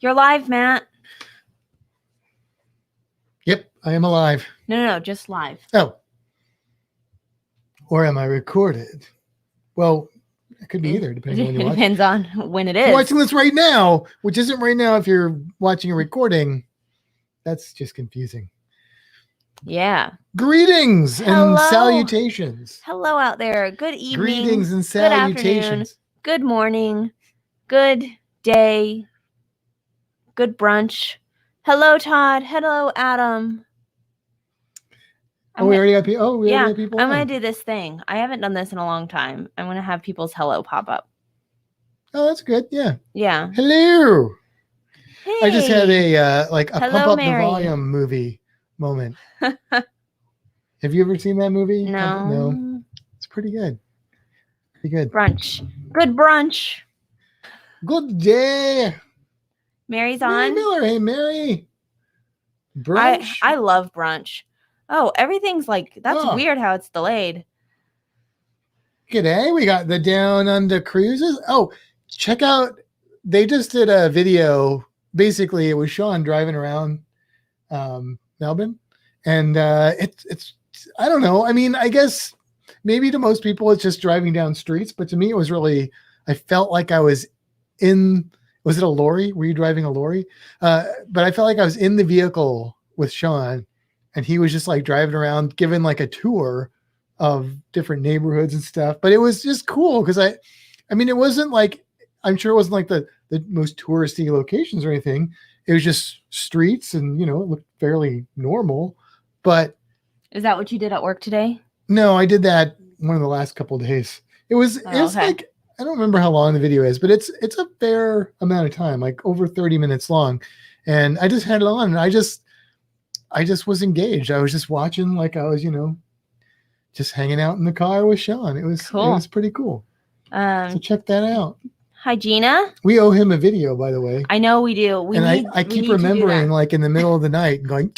You're live, Matt. Yep, I am alive. No, just live. Oh. Or am I recorded? Well, it could be either, depending on when you watch. Depends on when it is. If you're watching this right now, which isn't right now if you're watching a recording, that's just confusing. Yeah. Greetings and salutations. Hello out there. Good evening. Greetings and salutations. Good afternoon. Good morning. Good day. Good brunch. Hello, Todd. Hello, Adam. We already got people. We already got people. I'm going to do this thing. I haven't done this in a long time. I'm going to have people's hello pop up. Oh, that's good. Yeah. Yeah. Hello. Hey. I just had a Hello, pump up Mary. the volume movie moment. Have you ever seen that movie? No. It's pretty good. Pretty good. Brunch. Good brunch. Good day. Mary's Mary on. Miller. Hey, Mary. Brunch. I love brunch. Oh, everything's that's weird how it's delayed. G'day. We got the Down Under Cruises. Oh, check out. They just did a video. Basically, it was Sean driving around Melbourne. And it's I don't know. I mean, I guess maybe to most people it's just driving down streets. But to me, it was really, I felt like I was in, was it a lorry? Were you driving a lorry? But I felt like I was in the vehicle with Sean. And he was just like driving around, giving like a tour of different neighborhoods and stuff. But it was just cool because I mean, it wasn't like, I'm sure it wasn't like the most touristy locations or anything. It was just streets and, it looked fairly normal. But is that what you did at work today? No, I did that one of the last couple of days. It was like, I don't remember how long the video is, but it's a fair amount of time, like over 30 minutes long. And I just had it on and I just was engaged. I was just watching like I was, just hanging out in the car with Sean. It was cool. It was pretty cool. So check that out. Hi, Gina. We owe him a video, by the way. I know we do. I keep remembering like in the middle of the night and going,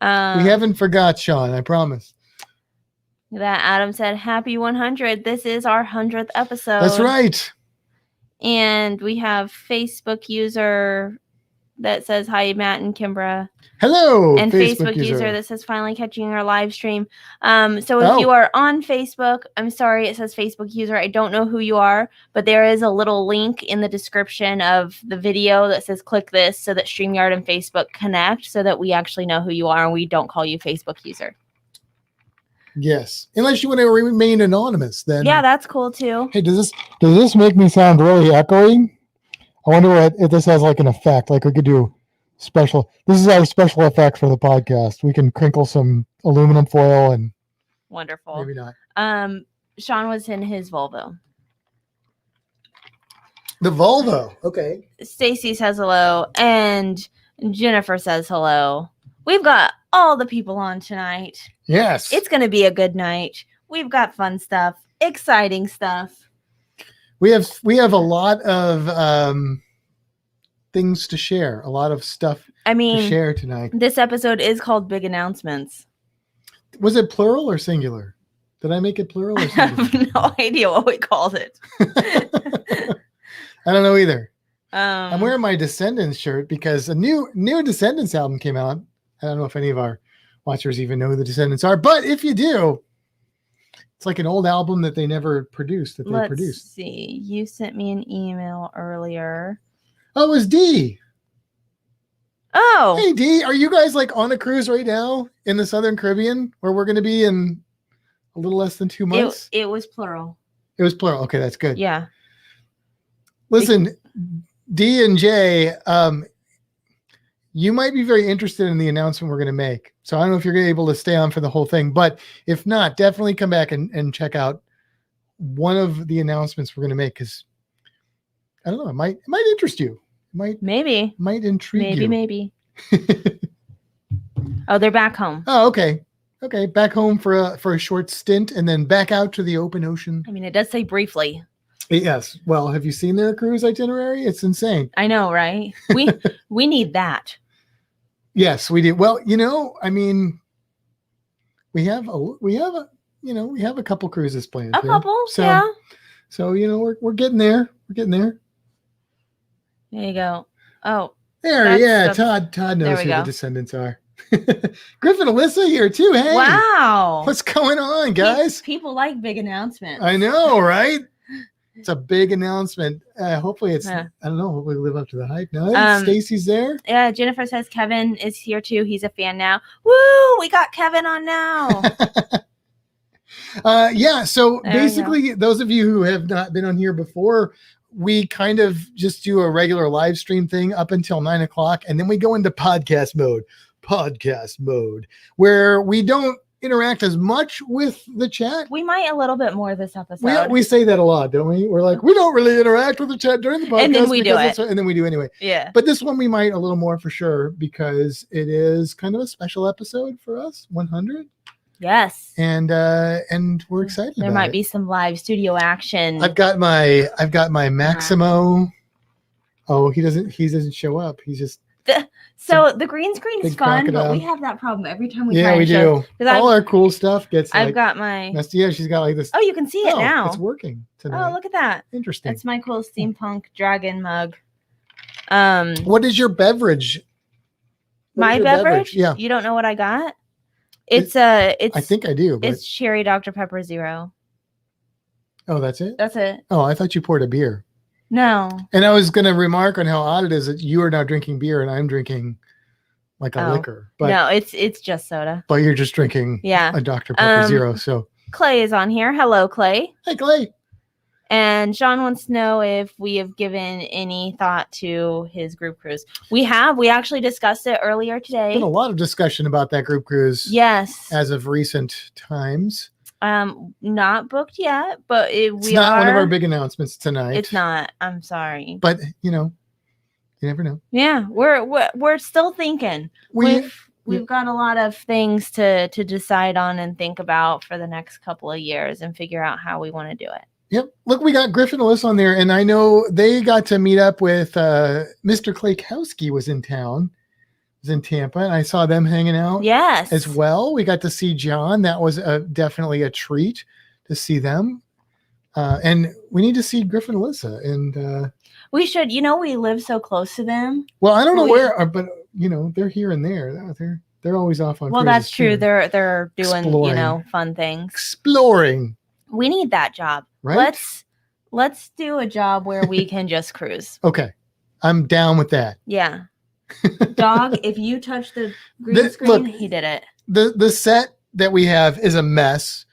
we haven't forgot, Sean. I promise. That Adam said, happy 100. This is our 100th episode. That's right. And we have Facebook user that says, hi, Matt and Kimbra. Hello. And Facebook user that says, finally catching our live stream. So if you are on Facebook, I'm sorry, it says Facebook user. I don't know who you are, but there is a little link in the description of the video that says, click this so that StreamYard and Facebook connect so that we actually know who you are and we don't call you Facebook user. Yes. Unless you want to remain anonymous, then. Yeah, that's cool too. Hey, does this make me sound really echoey? I wonder if this has like an effect, like we could do special. This is our special effect for the podcast. We can crinkle some aluminum foil and. Wonderful. Maybe not. Sean was in his Volvo. The Volvo. Okay. Stacy says hello and Jennifer says hello. We've got all the people on tonight. Yes. It's going to be a good night. We've got fun stuff, exciting stuff. We have a lot of things to share, a lot of stuff to share tonight. This episode is called Big Announcements. Was it plural or singular? Did I make it plural or singular? I have no idea what we called it. I don't know either. I'm wearing my Descendants shirt because a new Descendants album came out. I don't know if any of our watchers even know who the Descendants are, but if you do, it's like an old album that they never produced. Let's see. You sent me an email earlier. Oh, it was D. Oh. Hey, D. Are you guys like on a cruise right now in the Southern Caribbean where we're going to be in a little less than 2 months? It was plural. It was plural. Okay, that's good. Yeah. Listen, D and J, you might be very interested in the announcement we're going to make. So I don't know if you're able to stay on for the whole thing, but if not, definitely come back and check out one of the announcements we're going to make because I don't know, it might interest you. It might intrigue you. Maybe. Oh, they're back home. Oh, okay. Okay, back home for a short stint and then back out to the open ocean. I mean, it does say briefly. Yes. Well, have you seen their cruise itinerary? It's insane. I know, right? We need that. Yes, we do. Well, I mean, we have a couple cruises planned. A couple, so, yeah. So we're getting there. We're getting there. There you go. Oh. There, Todd knows who the descendants are. Griffin and Alyssa here too. Hey. Wow. What's going on, guys? People like big announcements. I know, right? It's a big announcement. Hopefully it's, I don't know, hopefully we live up to the hype. No, Stacy's there. Yeah, Jennifer says Kevin is here too. He's a fan now. Woo! We got Kevin on now. Yeah, so basically, those of you who have not been on here before, we kind of just do a regular live stream thing up until 9 o'clock, and then we go into podcast mode, where we don't interact as much with the chat. We might a little bit more this episode. We say that a lot, don't we? We're like, we don't really interact with the chat during the podcast. And then we do it. And then we do anyway. Yeah. But this one we might a little more for sure, because it is kind of a special episode for us, 100. Yes. And we're excited there might be some live studio action. I've got my Maximo. Oh, he doesn't show up. He's just so the green screen is fun, crocodile. but we have that problem every time we try we do. All our cool stuff gets I've got my she's got like this. Oh, you can see it now. It's working tonight. Oh, look at that. Interesting. That's my cool steampunk dragon mug. What is your beverage? My beverage? Yeah. You don't know what I got? It's I think I do. But... It's cherry Dr. Pepper Zero. Oh, that's it? That's it. Oh, I thought you poured a beer. No. And I was going to remark on how odd it is that you are now drinking beer and I'm drinking like a liquor. But no, it's just soda. But you're just drinking a Dr. Pepper Zero. So Clay is on here. Hello, Clay. Hey, Clay. And Sean wants to know if we have given any thought to his group cruise. We have. We actually discussed it earlier today. Been a lot of discussion about that group cruise. Yes. As of recent times. Not booked yet, but it's not one of our big announcements tonight. It's not. I'm sorry. But you never know. Yeah, we're still thinking. We've got a lot of things to decide on and think about for the next couple of years and figure out how we want to do it. Yep. Look, we got Griffin and Alyssa on there, and I know they got to meet up with Mr. Klaykowski was in town. Was in Tampa, and I saw them hanging out. Yes. As well. We got to see John. That was definitely a treat to see them. And we need to see Griffin and Alyssa. And we should. We live so close to them. Well, I don't know where, but they're here and there. They're always off on. Well, that's true. They're doing exploring. Fun things. Exploring. We need that job. Right? Let's do a job where we can just cruise. Okay. I'm down with that. Yeah. Dog, if you touch the green screen, he did it. The set that we have is a mess.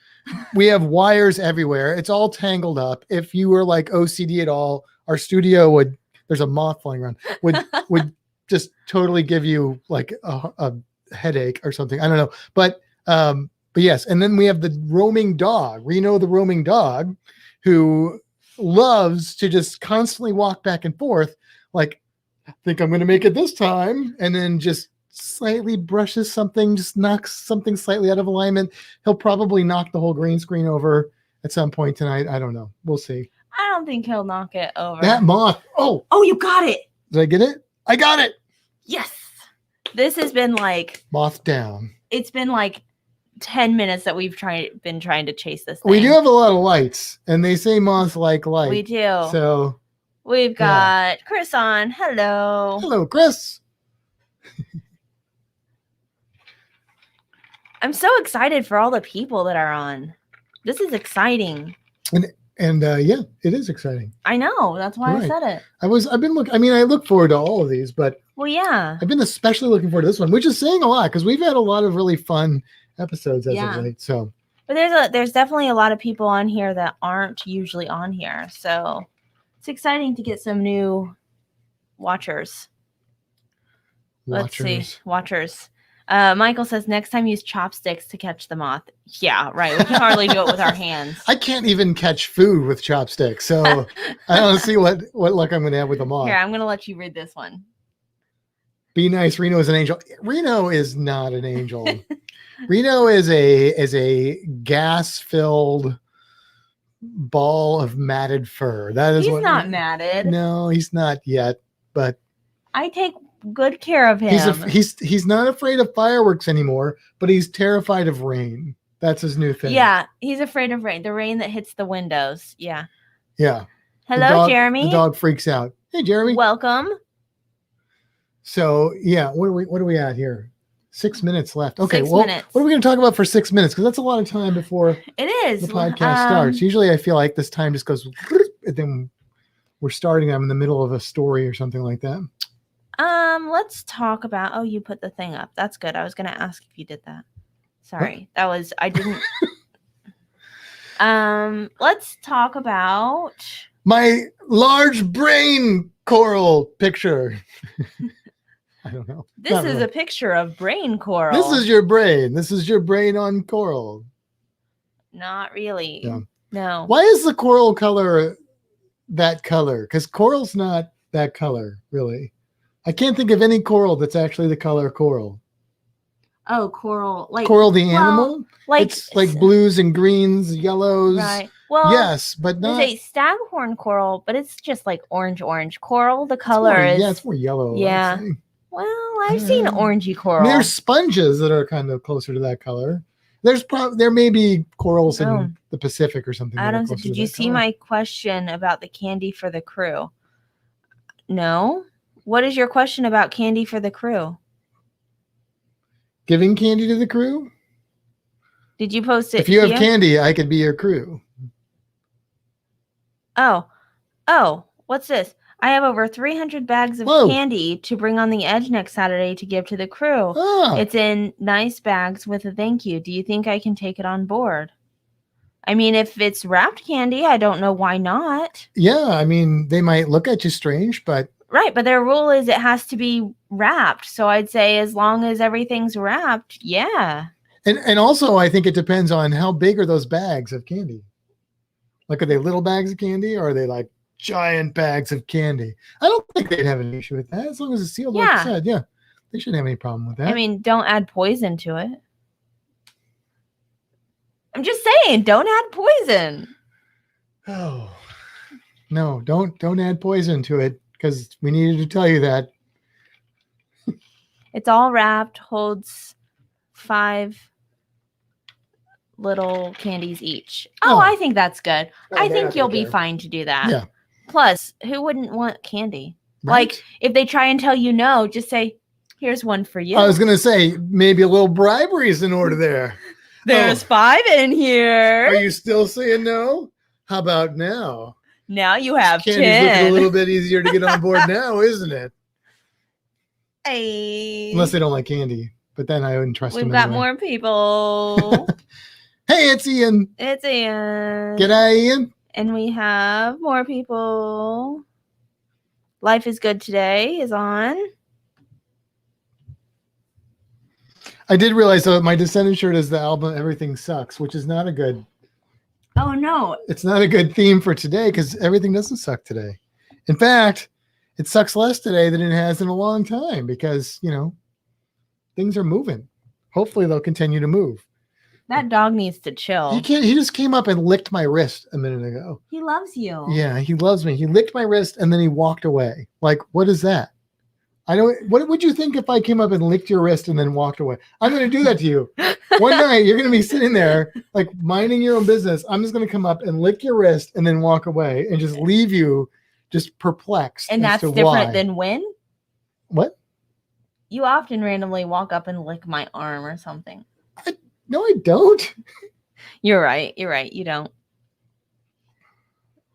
We have wires everywhere. It's all tangled up. If you were like OCD at all, our studio there's a moth flying around, would just totally give you like a headache or something. I don't know. But yes. And then we have the roaming dog, Reno, the roaming dog, who loves to just constantly walk back and forth. Like, I think I'm going to make it this time. And then just slightly brushes something, just knocks something slightly out of alignment. He'll probably knock the whole green screen over at some point tonight. I don't know. We'll see. I don't think he'll knock it over. That moth. Oh, you got it. Did I get it? I got it. Yes. This has been like. Moth down. It's been like 10 minutes that we've been trying to chase this thing. We do have a lot of lights, and they say moths like light. We do. So. We've got Chris on. Hello. Hello, Chris. I'm so excited for all the people that are on. This is exciting. And yeah, it is exciting. I know. That's why I said it. I've been looking. I mean, I look forward to all of these, but well, yeah, I've been especially looking forward to this one, which is saying a lot because we've had a lot of really fun episodes as of late. So, but there's definitely a lot of people on here that aren't usually on here. So it's exciting to get some new watchers. Let's see. Watchers. Michael says next time use chopsticks to catch the moth. Yeah, right. We can hardly do it with our hands. I can't even catch food with chopsticks, so I don't see what luck I'm going to have with the moth. Here, I'm going to let you read this one. Be nice. Reno is an angel. Reno is not an angel. Reno is a gas-filled ball of matted fur. That is. He's not matted. No, he's not yet. But I take good care of him. He's not afraid of fireworks anymore, but he's terrified of rain. That's his new thing. Yeah, he's afraid of rain. The rain that hits the windows. Yeah. Yeah. Hello, Jeremy. The dog freaks out. Hey, Jeremy. Welcome. So, yeah, what are we at here? 6 minutes left. Okay, 6 minutes. What are we going to talk about for 6 minutes? Because that's a lot of time before it is the podcast starts. Usually I feel like this time just goes, and then we're starting. I'm in the middle of a story or something like that. Let's talk about, oh, you put the thing up. That's good. I was going to ask if you did that. Sorry. I didn't. Let's talk about my large brain coral picture. I don't know. This is a picture of brain coral. This is your brain. This is your brain on coral. Not really. Yeah. No. Why is the coral color that color? Because coral's not that color, really. I can't think of any coral that's actually the color coral. Oh, coral. Like coral the animal? Like it's like blues and greens, yellows. Right. Well, yes, but not. There's a staghorn coral, but it's just like orange. Coral, the color is. Yeah, it's more yellow. Yeah. Well, I've seen orangey coral. I mean, there's sponges that are kind of closer to that color. There may be corals in the Pacific or something. Adam, did you see my question about the candy for the crew? No. What is your question about candy for the crew? Giving candy to the crew? Did you post it? If you have candy, I could be your crew. Oh, what's this? I have over 300 bags of candy to bring on the edge next Saturday to give to the crew. It's in nice bags with a thank you. Do you think I can take it on board? I mean, if it's wrapped candy, I don't know why not. Yeah, I mean, they might look at you strange, but... Right, but their rule is it has to be wrapped. So I'd say as long as everything's wrapped, yeah. And also, I think it depends on how big are those bags of candy. Like, are they little bags of candy or are they like giant bags of candy? I don't think they'd have an issue with that as long as it's sealed, like you said. Yeah, they shouldn't have any problem with that. I mean, don't add poison to it. I'm just saying, don't add poison. Oh, no, don't add poison to it because we needed to tell you that. It's all wrapped, holds 5 little candies each. Oh, I think that's good. I think you'll be fine to do that. Yeah. Plus, who wouldn't want candy? Right? Like, if they try and tell you no, just say, here's one for you. I was going to say, maybe a little bribery is in order there. There's 5 in here. Are you still saying no? How about now? Now you have Candy's 10. looking a little bit easier to get on board now, isn't it? Hey. Unless they don't like candy. But then I wouldn't trust them. We've got more people. Hey, it's Ian. It's Ian. G'day, Ian. And we have more people. Life is Good Today is on. I did realize that my Descendant shirt is the album Everything Sucks, which is not a good. Oh, no. It's not a good theme for today because everything doesn't suck today. In fact, it sucks less today than it has in a long time because, things are moving. Hopefully they'll continue to move. That dog needs to chill. He just came up and licked my wrist a minute ago. He loves you. Yeah, he loves me. He licked my wrist and then he walked away. Like, what is that? What would you think if I came up and licked your wrist and then walked away? I'm going to do that to you. One night you're going to be sitting there like minding your own business. I'm just going to come up and lick your wrist and then walk away and just leave you just perplexed. And that's different than when? What? You often randomly walk up and lick my arm or something. No, I don't. You're right. You don't.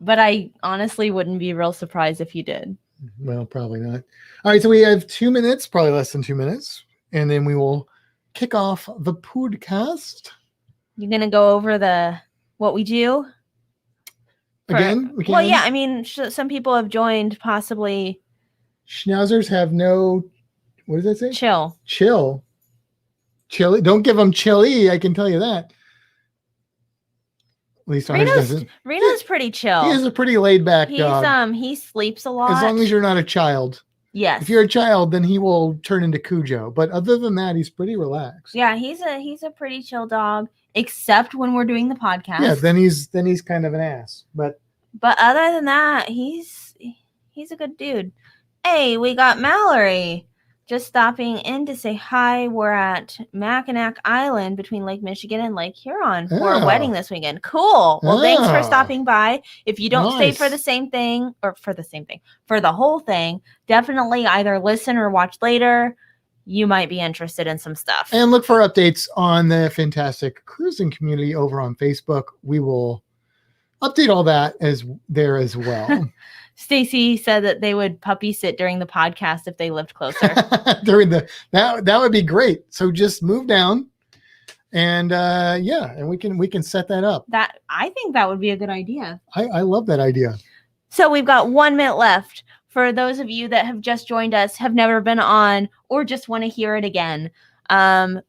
But I honestly wouldn't be real surprised if you did. Well, probably not. All right, so we have 2 minutes, probably less than 2 minutes, and then we will kick off the podcast. You're gonna go over what we do again. We can. Well, yeah. I mean, some people have joined. Possibly. Schnauzers have no. What does that say? Chill. Chili. Don't give them chili. I can tell you that. At least ours doesn't. Reno's pretty chill. He is a pretty laid back dog. He sleeps a lot. As long as you're not a child. Yes. If you're a child, then he will turn into Cujo. But other than that, he's pretty relaxed. Yeah, he's a pretty chill dog, except when we're doing the podcast. Yeah, then he's kind of an ass. But other than that, he's a good dude. Hey, we got Mallory. Just stopping in to say hi. We're at Mackinac Island between Lake Michigan and Lake Huron for a wedding this weekend. Cool. Well, thanks for stopping by. If you don't stay for the same thing, for the whole thing, definitely either listen or watch later. You might be interested in some stuff. And look for updates on the Fintastic Cruising community over on Facebook. We will update all that as well. Stacy said that they would puppy sit during the podcast if they lived closer. That would be great. So just move down, and and we can set that up. I think that would be a good idea. I love that idea. So we've got 1 minute left. For those of you that have just joined us, have never been on, or just want to hear it again,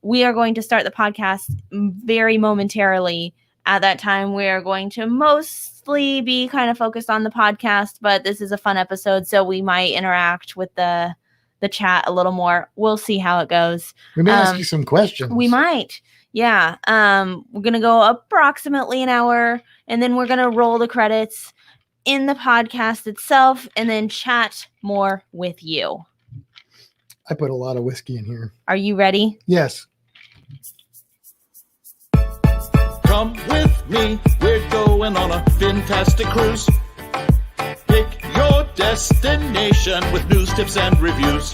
we are going to start the podcast very momentarily. At that time, we are going to mostly be kind of focused on the podcast, but this is a fun episode, so we might interact with the chat a little more. We'll see how it goes. We may ask you some questions. We might. Yeah. We're going to go approximately an hour, and then we're going to roll the credits in the podcast itself and then chat more with you. I put a lot of whiskey in here. Are you ready? Yes. Come with me, we're going on a Fintastic cruise. Pick your destination with news, tips, and reviews.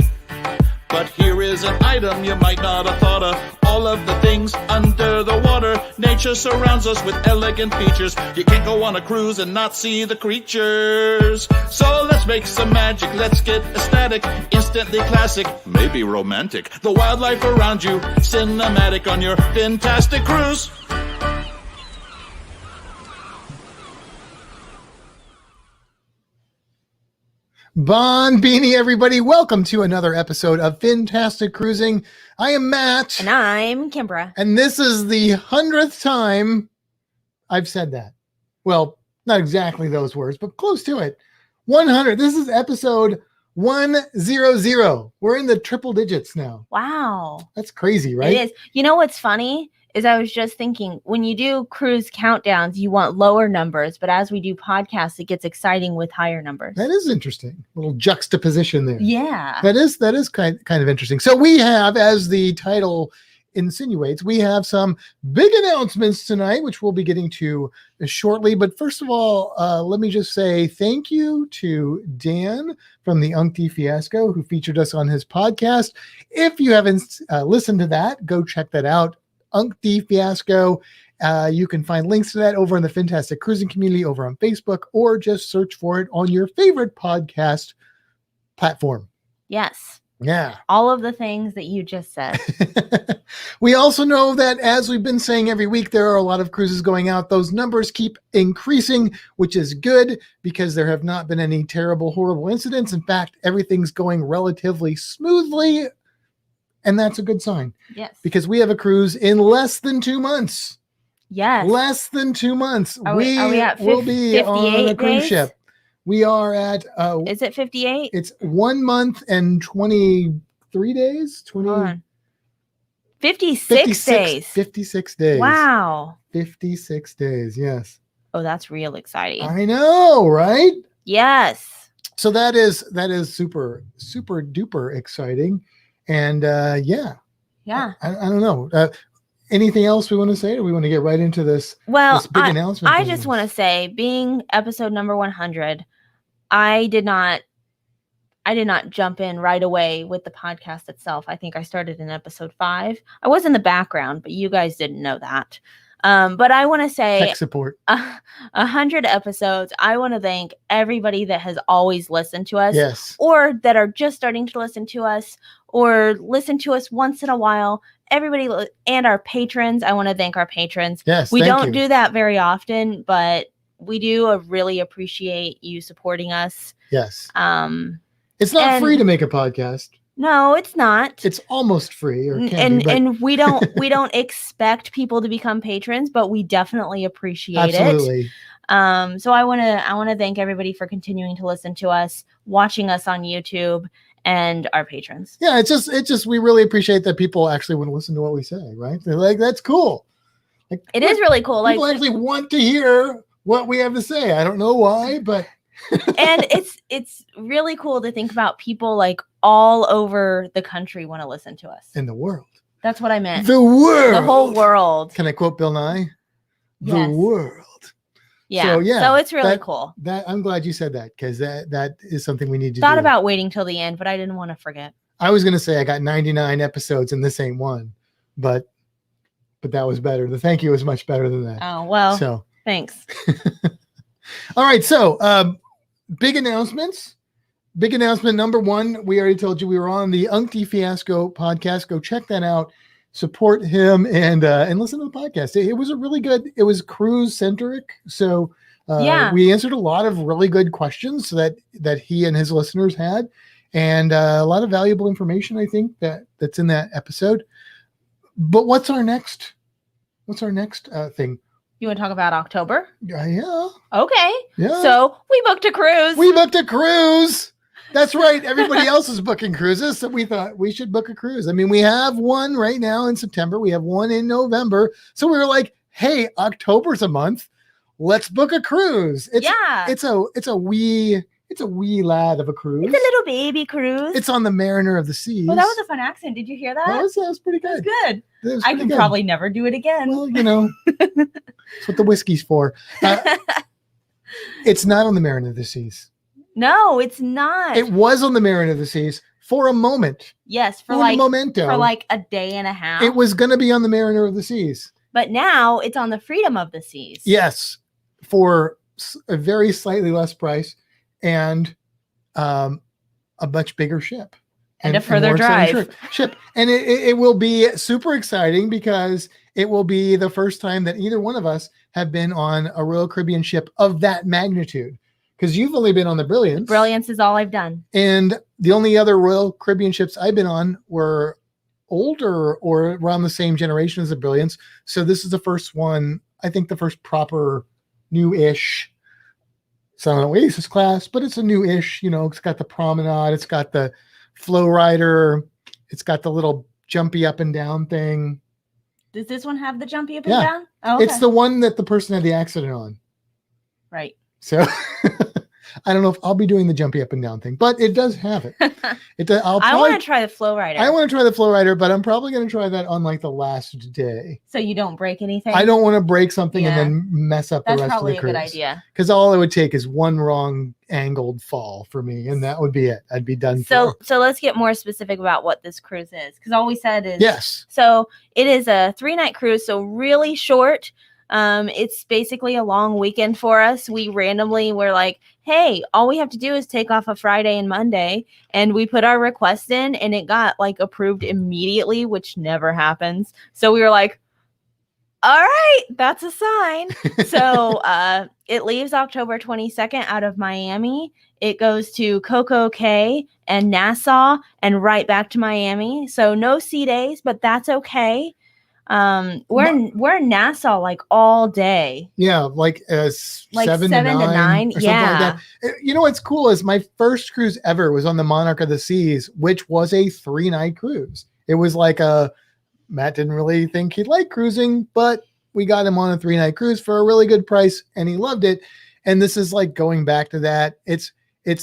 But here is an item you might not have thought of. All of the things under the water. Nature surrounds us with elegant features. You can't go on a cruise and not see the creatures. So let's make some magic, let's get ecstatic. Instantly classic, maybe romantic. The wildlife around you, cinematic on your Fintastic cruise. Bon Beanie, everybody. Welcome to another episode of Fintastic Cruising. I am Matt. And I'm Kimbra. And this is the 100th time I've said that. Well, not exactly those words, but close to it. 100. This is episode 100. We're in the triple digits now. Wow. That's crazy, right? It is. You know what's funny? Is I was just thinking, when you do cruise countdowns, you want lower numbers, but as we do podcasts, it gets exciting with higher numbers. That is interesting. A little juxtaposition there. Yeah. That is kind of interesting. So we have, as the title insinuates, we have some big announcements tonight, which we'll be getting to shortly. But first of all, let me just say thank you to Dan from the Uncti Fiasco, who featured us on his podcast. If you haven't listened to that, go check that out. Uncti Fiasco. You can find links to that over in the Fintastic Cruising community over on Facebook, or just search for it on your favorite podcast platform. Yes. Yeah. All of the things that you just said. We also know that, as we've been saying every week, there are a lot of cruises going out. Those numbers keep increasing, which is good because there have not been any terrible, horrible incidents. In fact, everything's going relatively smoothly. And that's a good sign. Yes. Because we have a cruise in less than 2 months. Yes. Less than 2 months. Are we at will be on a cruise ship. We are at... is it 58? It's 1 month and 23 days. 56 days. 56 days. Wow. 56 days, yes. Oh, that's real exciting. I know, right? Yes. So that is super, super duper exciting. And yeah. I don't know. Anything else we want to say, or we want to get right into this? Well, this big announcement. I just want to say, being episode number 100, I did not jump in right away with the podcast itself. I think I started in episode 5. I was in the background, but you guys didn't know that. But I want to say, tech support. 100 episodes. I want to thank everybody that has always listened to us, yes, or that are just starting to listen to us, or listen to us once in a while. Everybody, and our patrons. I want to thank our patrons. Yes, we don't do that very often, but we do really appreciate you supporting us. Yes. It's not free to make a podcast. No, it's not. It's almost free, or can be, and we don't expect people to become patrons, but we definitely appreciate it. So I want to thank everybody for continuing to listen to us, watching us on YouTube, and our patrons. Yeah, it's just we really appreciate that people actually want to listen to what we say, right? They're like, that's cool. Like, it is really cool. People actually want to hear what we have to say. I don't know why, but And it's really cool to think about people like all over the country want to listen to us. In the world. That's what I meant. The world. The whole world. Can I quote Bill Nye? Yes. The world. Yeah. So it's really cool. I'm glad you said that, because that is something we need to do. Thought about waiting till the end, but I didn't want to forget. I was going to say I got 99 episodes and this ain't one, but that was better. The thank you was much better than that. Oh, well, so thanks. All right. So big announcements. Big announcement number one. We already told you we were on the Uncti Fiasco podcast. Go check that out. Support him and listen to the podcast. It was a really good, it was cruise centric. So we answered a lot of really good questions that he and his listeners had, and a lot of valuable information, I think, that's in that episode. But what's our next thing? You want to talk about October? Yeah. Okay. Yeah. So we booked a cruise. We booked a cruise. That's right. Everybody else is booking cruises, so we thought we should book a cruise. I mean, we have one right now in September. We have one in November. So we were like, hey, October's a month. Let's book a cruise. It's a wee lad of a cruise. It's a little baby cruise. It's on the Mariner of the Seas. Well, that was a fun accent. Did you hear that? That was pretty good. That was good. I can probably never do it again. Well, that's what the whiskey's for. It's not on the Mariner of the Seas. No, it's not. It was on the Mariner of the Seas for a moment. Yes, for like a day and a half. It was going to be on the Mariner of the Seas. But now it's on the Freedom of the Seas. Yes, for a very slightly less price and a much bigger ship. And a further drive. Ship. And it will be super exciting because it will be the first time that either one of us have been on a Royal Caribbean ship of that magnitude. Because you've only been on the Brilliance. Brilliance is all I've done. And the only other Royal Caribbean ships I've been on were older or around the same generation as the Brilliance. So this is the first one, I think the first proper new-ish, it's not an Oasis class, but it's a new-ish, it's got the promenade, it's got the flow rider, it's got the little jumpy up and down thing. Does this one have the jumpy up and down? Oh, okay. It's the one that the person had the accident on. Right. So I don't know if I'll be doing the jumpy up and down thing, but it does have it. I want to try the flow rider. I want to try the flow rider, but I'm probably going to try that on like the last day. So you don't break anything? I don't want to break something and then mess up the rest of the cruise. That's probably a good idea. Because all it would take is one wrong angled fall for me, and that would be it. I'd be done. So let's get more specific about what this cruise is, because all we said is yes. So it is a 3-night cruise, so really short. It's basically a long weekend for us. We randomly were like, hey, all we have to do is take off a Friday and Monday, and we put our request in and it got like approved immediately, which never happens. So we were like, all right, that's a sign. So it leaves October 22nd out of Miami. It goes to Coco Cay and Nassau and right back to Miami. So no sea days, but that's okay. We're in Nassau like all day. Yeah, like 7 to 9. Yeah. Like that. You know what's cool is my first cruise ever was on the Monarch of the Seas, which was a 3-night cruise. It was like Matt didn't really think he'd like cruising, but we got him on a 3-night cruise for a really good price, and he loved it. And this is like going back to that. It's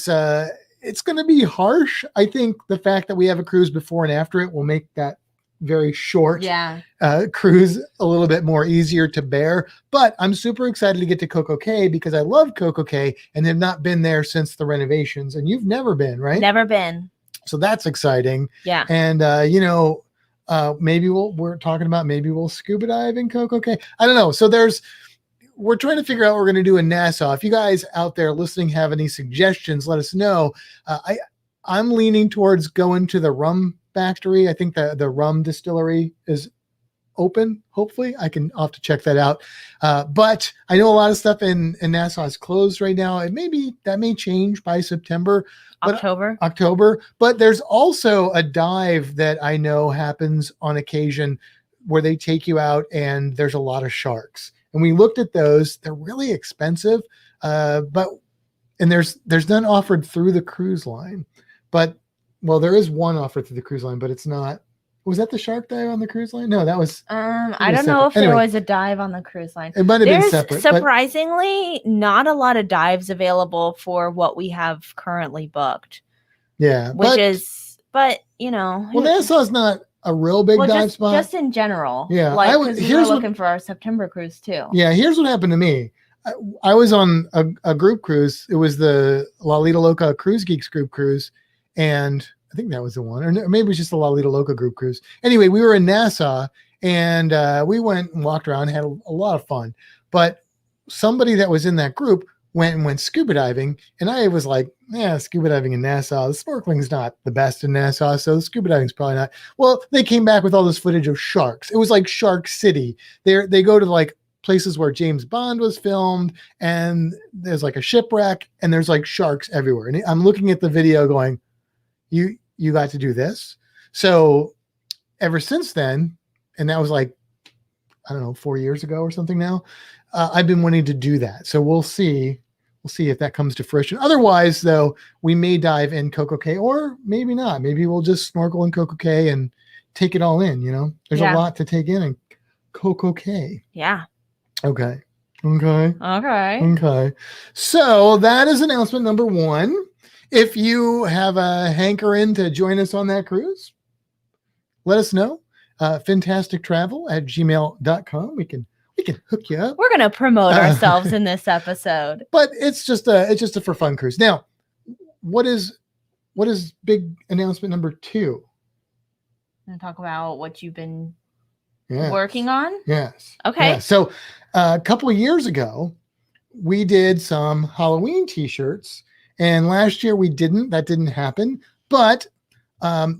going to be harsh. I think the fact that we have a cruise before and after it will make that very short cruise a little bit more easier to bear. But I'm super excited to get to Coco Cay because I love Coco Cay and have not been there since the renovations. And you've never been, right? Never been. So that's exciting. Yeah. And maybe we're talking about maybe we'll scuba dive in Coco Cay. I don't know. So we're trying to figure out what we're going to do in Nassau. If you guys out there listening have any suggestions, let us know. I'm leaning towards going to the rum factory. I think the rum distillery is open. Hopefully I'll have to check that out. But I know a lot of stuff in Nassau is closed right now. And maybe that may change by September. October. But there's also a dive that I know happens on occasion where they take you out and there's a lot of sharks. And we looked at those. They're really expensive. And there's none offered through the cruise line. But well, there is one offered through the cruise line, but it's not Was that the shark dive on the cruise line? No, that was. I don't know if there was a dive on the cruise line. It might have been separate. Surprisingly, not a lot of dives available for what we have currently booked. Yeah, but you know. Well, Nassau's not a real big dive spot. Just in general. Yeah, like we were looking for our September cruise too. Yeah, here's what happened to me. I was on a group cruise. It was the Lalita Loca Cruise Geeks group cruise, and I think that was the one, or maybe it was just the Lalita Loca group cruise. Anyway, we were in Nassau, and we went and walked around, had a lot of fun. But somebody that was in that group went scuba diving, and I was like, yeah, scuba diving in Nassau, the snorkeling's not the best in Nassau, so the scuba diving's probably not. Well, they came back with all this footage of sharks. It was like Shark City. They go to like places where James Bond was filmed, and there's like a shipwreck, and there's like sharks everywhere. And I'm looking at the video going, you got to do this. So ever since then, and that was like, I don't know, 4 years ago or something now, I've been wanting to do that. So we'll see if that comes to fruition. Otherwise, though, we may dive in Coco Cay, or maybe not. Maybe we'll just snorkel in Coco Cay and take it all in. You know, there's a lot to take in Coco Cay. Yeah. Okay. So that is announcement number 1. If you have a hankering to join us on that cruise, let us know. fintastictravel@gmail.com. We can hook you up. We're gonna promote ourselves in this episode, but it's just a for fun cruise. Now, what is big announcement number 2? I'm gonna talk about what you've been working on. Yes. Okay. Yeah. So a couple of years ago, we did some Halloween t-shirts, and last year that didn't happen. But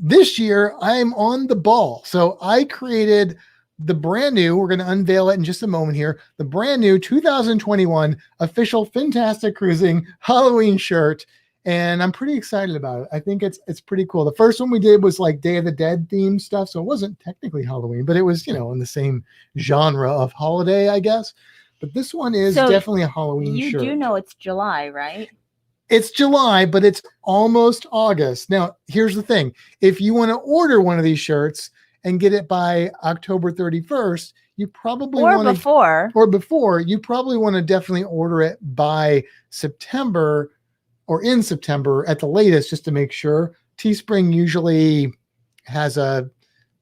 this year I'm on the ball. So I created the brand new, we're going to unveil it in just a moment here, the brand new 2021 official Fintastic Cruising Halloween shirt. And I'm pretty excited about it. I think it's pretty cool. The first one we did was like Day of the Dead themed stuff. So it wasn't technically Halloween, but it was, in the same genre of holiday, I guess. But this one is definitely a Halloween shirt. You do know it's July, right? It's July, but it's almost August. Now, here's the thing. If you want to order one of these shirts and get it by October 31st, you probably you probably want to definitely order it by September or in September at the latest, just to make sure. Teespring usually has a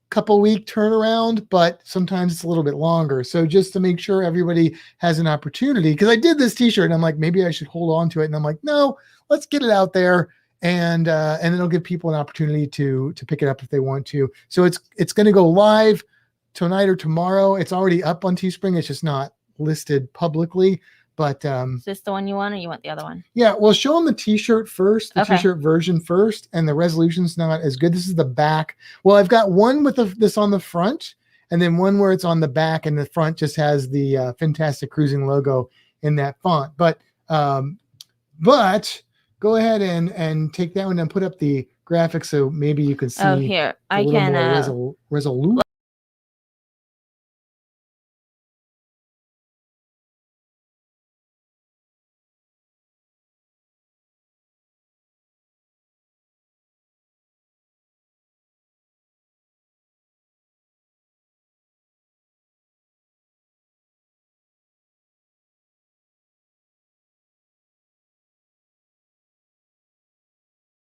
couple week turnaround, but sometimes it's a little bit longer. So just to make sure everybody has an opportunity, because I did this t-shirt and I'm like, maybe I should hold on to it. And I'm like, no, let's get it out there. And it'll give people an opportunity to pick it up if they want to. So it's going to go live tonight or tomorrow. It's already up on Teespring. It's just not listed publicly. But is this the one you want, or you want the other one? Yeah, well, show them the t-shirt first, the t-shirt version first, and the resolution's not as good. This is the back. Well, I've got one with this on the front, and then one where it's on the back, and the front just has the Fintastic Cruising logo in that font. But go ahead and take that one and put up the graphics so maybe you can see. Oh, here I can resolution.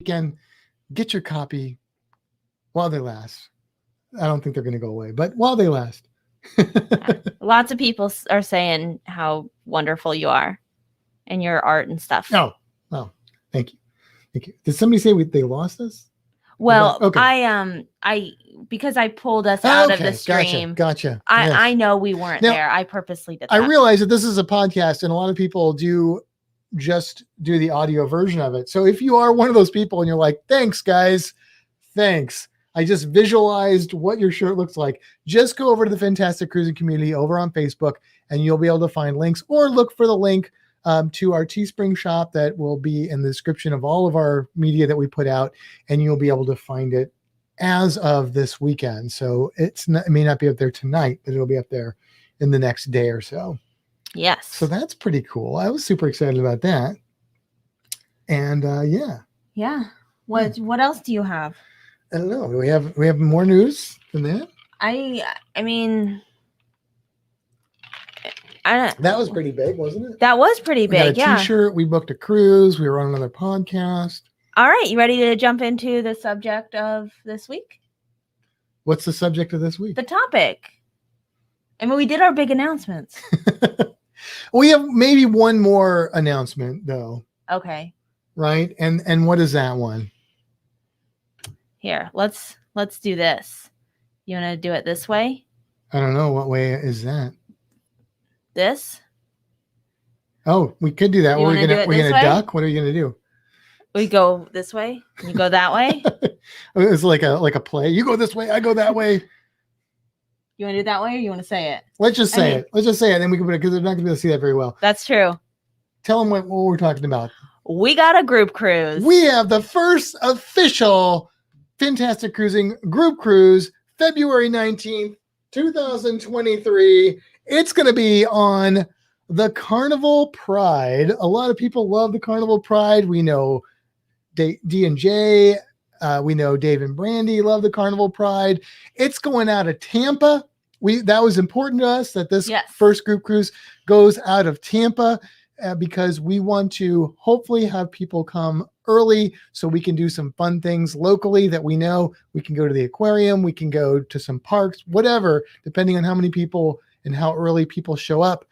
Again, get your copy while they last. I don't think they're going to go away, but while they last. Lots of people are saying how wonderful you are and your art and stuff. Oh, thank you. Did somebody say they lost us? Well, okay. I because I pulled us out of the stream. Gotcha. I know we weren't there. I purposely did that. I realize that this is a podcast, and a lot of people just do the audio version of it. So if you are one of those people and you're like, thanks guys, thanks, I just visualized what your shirt looks like, just go over to the Fintastic Cruising community over on Facebook, and you'll be able to find links, or look for the link to our Teespring shop that will be in the description of all of our media that we put out, and you'll be able to find it as of this weekend. So it may not be up there tonight, but it'll be up there in the next day or so. Yes. So that's pretty cool. I was super excited about that. And Yeah. What else do you have? I don't know. We have more news than that. I mean, I don't. That was pretty big, wasn't it? That was pretty We got big. a Yeah. T-shirt. We booked a cruise. We were on another podcast. All right, you ready to jump into the subject of this week? What's the subject of this week? The topic. I mean, we did our big announcements. We have maybe one more announcement though. Okay. Right? And what is that one? Here, let's do this. You want to do it this way? I don't know. What way is that? This? Oh, we could do that. You We're wanna do gonna it we're this gonna way? duck. What are you gonna do? We go this way. You go that way. It's like a play. You go this way. I go that way. You want to do it that way, or you want to say it? Let's just say it. Let's just say it. Then we can put it because they're not gonna be able to see that very well. That's true. Tell them what we're talking about. We got a group cruise. We have the first official Fintastic Cruising group cruise, February 19th, 2023. It's going to be on the Carnival Pride. A lot of people love the Carnival Pride. We know D&J. We know Dave and Brandy love the Carnival Pride. It's going out of Tampa. That was important to us that this first group cruise goes out of Tampa. Because we want to hopefully have people come early so we can do some fun things locally that we know. We can go to the aquarium, we can go to some parks, whatever, depending on how many people and how early people show up.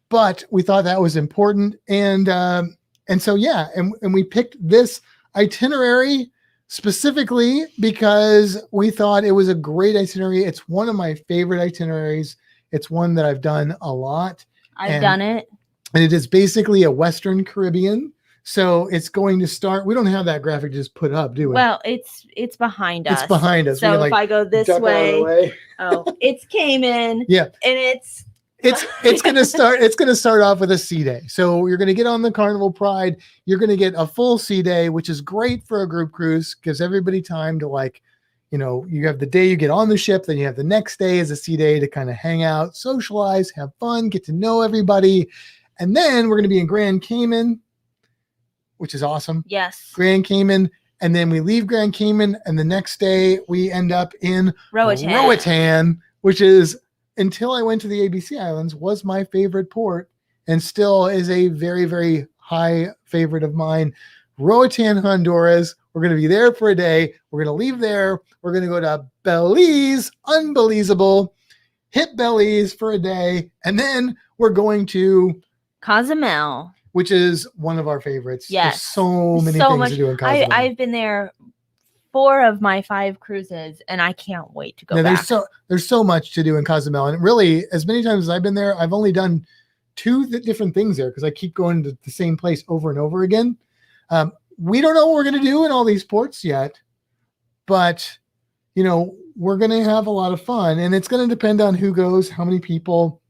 But we thought that was important. And so, yeah, and we picked this itinerary specifically because we thought it was a great itinerary. It's one of my favorite itineraries. It's one that I've done a lot. I've done it. And it is basically a Western Caribbean. So it's going to start. We don't have that graphic just put up, do we? Well, it's behind us. It's behind us. So if I go this way, it's Cayman. Yeah. And it's going to start. It's going to start off with a sea day. So you're going to get on the Carnival Pride. You're going to get a full sea day, which is great for a group cruise. Gives everybody time to you have the day you get on the ship, then you have the next day as a sea day to kind of hang out, socialize, have fun, get to know everybody. And then we're going to be in Grand Cayman, which is awesome. Yes. Grand Cayman. And then we leave Grand Cayman. And the next day we end up in Roatan, which is, until I went to the ABC Islands, was my favorite port and still is a very, very high favorite of mine. Roatan, Honduras. We're going to be there for a day. We're going to leave there. We're going to go to Belize. Unbelievable. Hit Belize for a day. And then we're going to Cozumel, which is one of our favorites. Yes. There's so many things to do in Cozumel. I've been there 4 of my 5 cruises, and I can't wait to go back. There's so much to do in Cozumel. And really, as many times as I've been there, I've only done 2 different things there because I keep going to the same place over and over again. We don't know what we're going to do in all these ports yet, but, we're going to have a lot of fun. And it's going to depend on who goes, how many people.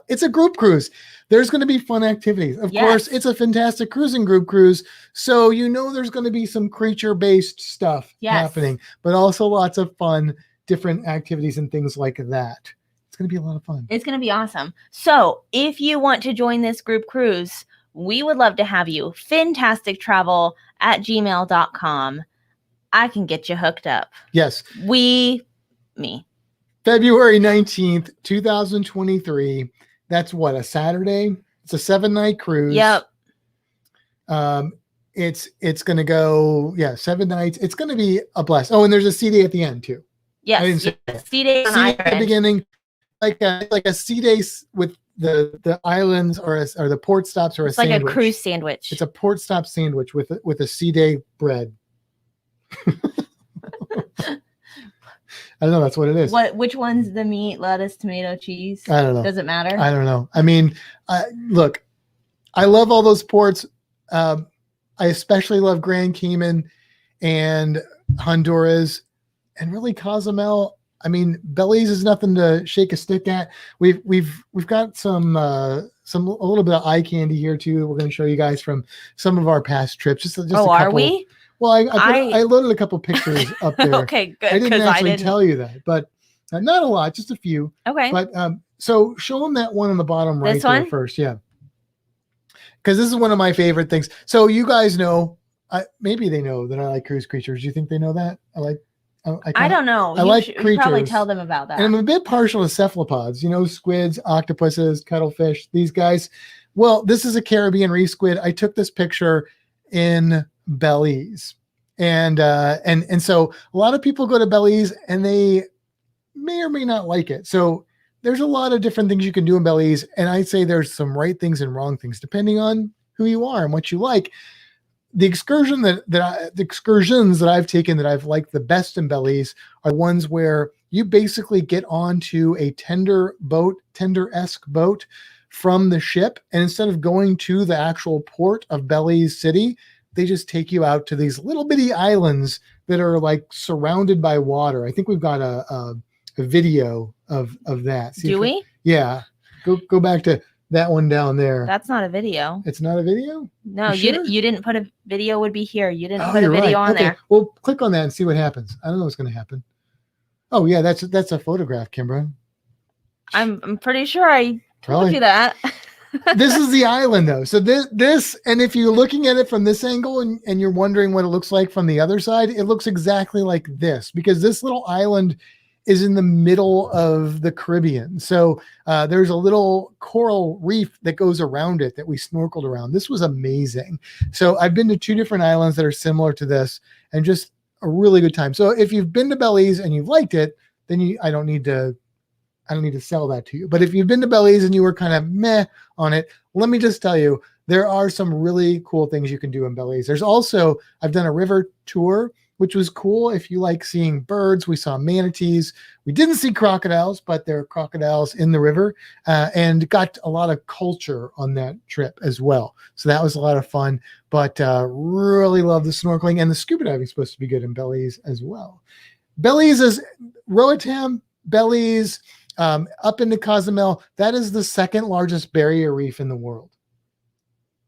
It's a group cruise. There's going to be fun activities. Of course, it's a Fintastic Cruising group cruise. So, there's going to be some creature-based stuff happening, but also lots of fun, different activities and things like that. It's going to be a lot of fun. It's going to be awesome. So if you want to join this group cruise, we would love to have you. fintastictravel@gmail.com. I can get you hooked up. Yes. Me. February 19th, 2023. That's what, a Saturday? It's a 7-night cruise. Yep. It's going to go, 7 nights. It's going to be a blast. Oh, and there's a sea day at the end too. Yes. I didn't say Sea day at the beginning, like a sea day with the islands or the port stops or it's a sandwich. Like a cruise sandwich. It's a port stop sandwich with a sea day bread. I don't know. That's what it is. Which one's the meat, lettuce, tomato, cheese? I don't know. Does it matter? I don't know. I mean, look, I love all those ports. I especially love Grand Cayman and Honduras and really Cozumel. I mean, Belize is nothing to shake a stick at. We've got some a little bit of eye candy here too. We're going to show you guys from some of our past trips. Just a couple. Are we? Well, I loaded a couple pictures up there. Okay, good. I didn't actually tell you that, but not a lot, just a few. Okay. But so show them that one on the bottom right there first, yeah. Because this is one of my favorite things. So you guys know, maybe they know that I like cruise creatures. Do you think they know that? I don't know. I like you probably creatures. tell them about that. And I'm a bit partial to cephalopods, squids, octopuses, cuttlefish, these guys. Well, this is a Caribbean reef squid. I took this picture in Belize. And so a lot of people go to Belize and they may or may not like it. So there's a lot of different things you can do in Belize. And I'd say there's some right things and wrong things, depending on who you are and what you like. The excursions that I've taken that I've liked the best in Belize are ones where you basically get onto a tender-esque boat from the ship. And instead of going to the actual port of Belize City, they just take you out to these little bitty islands that are like surrounded by water. I think we've got a video of that. Do we? Yeah. Go back to that one down there. That's not a video. It's not a video? No, you didn't put a video would be here. You didn't put a you're video right. on there. Well, click on that and see what happens. I don't know what's going to happen. Oh yeah, that's a photograph, Kimbra. I'm pretty sure I told you that. This is the island though. So this, and if you're looking at it from this angle and you're wondering what it looks like from the other side, it looks exactly like this, because this little island is in the middle of the Caribbean. So there's a little coral reef that goes around it that we snorkeled around. This was amazing. So I've been to 2 different islands that are similar to this and just a really good time. So if you've been to Belize and you've liked it, then I don't need to sell that to you. But if you've been to Belize and you were kind of meh on it, let me just tell you, there are some really cool things you can do in Belize. There's also, I've done a river tour, which was cool. If you like seeing birds, we saw manatees. We didn't see crocodiles, but there are crocodiles in the river, and got a lot of culture on that trip as well. So that was a lot of fun, but really love the snorkeling, and the scuba diving is supposed to be good in Belize as well. Belize is Roatan, Belize, up into Cozumel. That is the 2nd largest barrier reef in the world.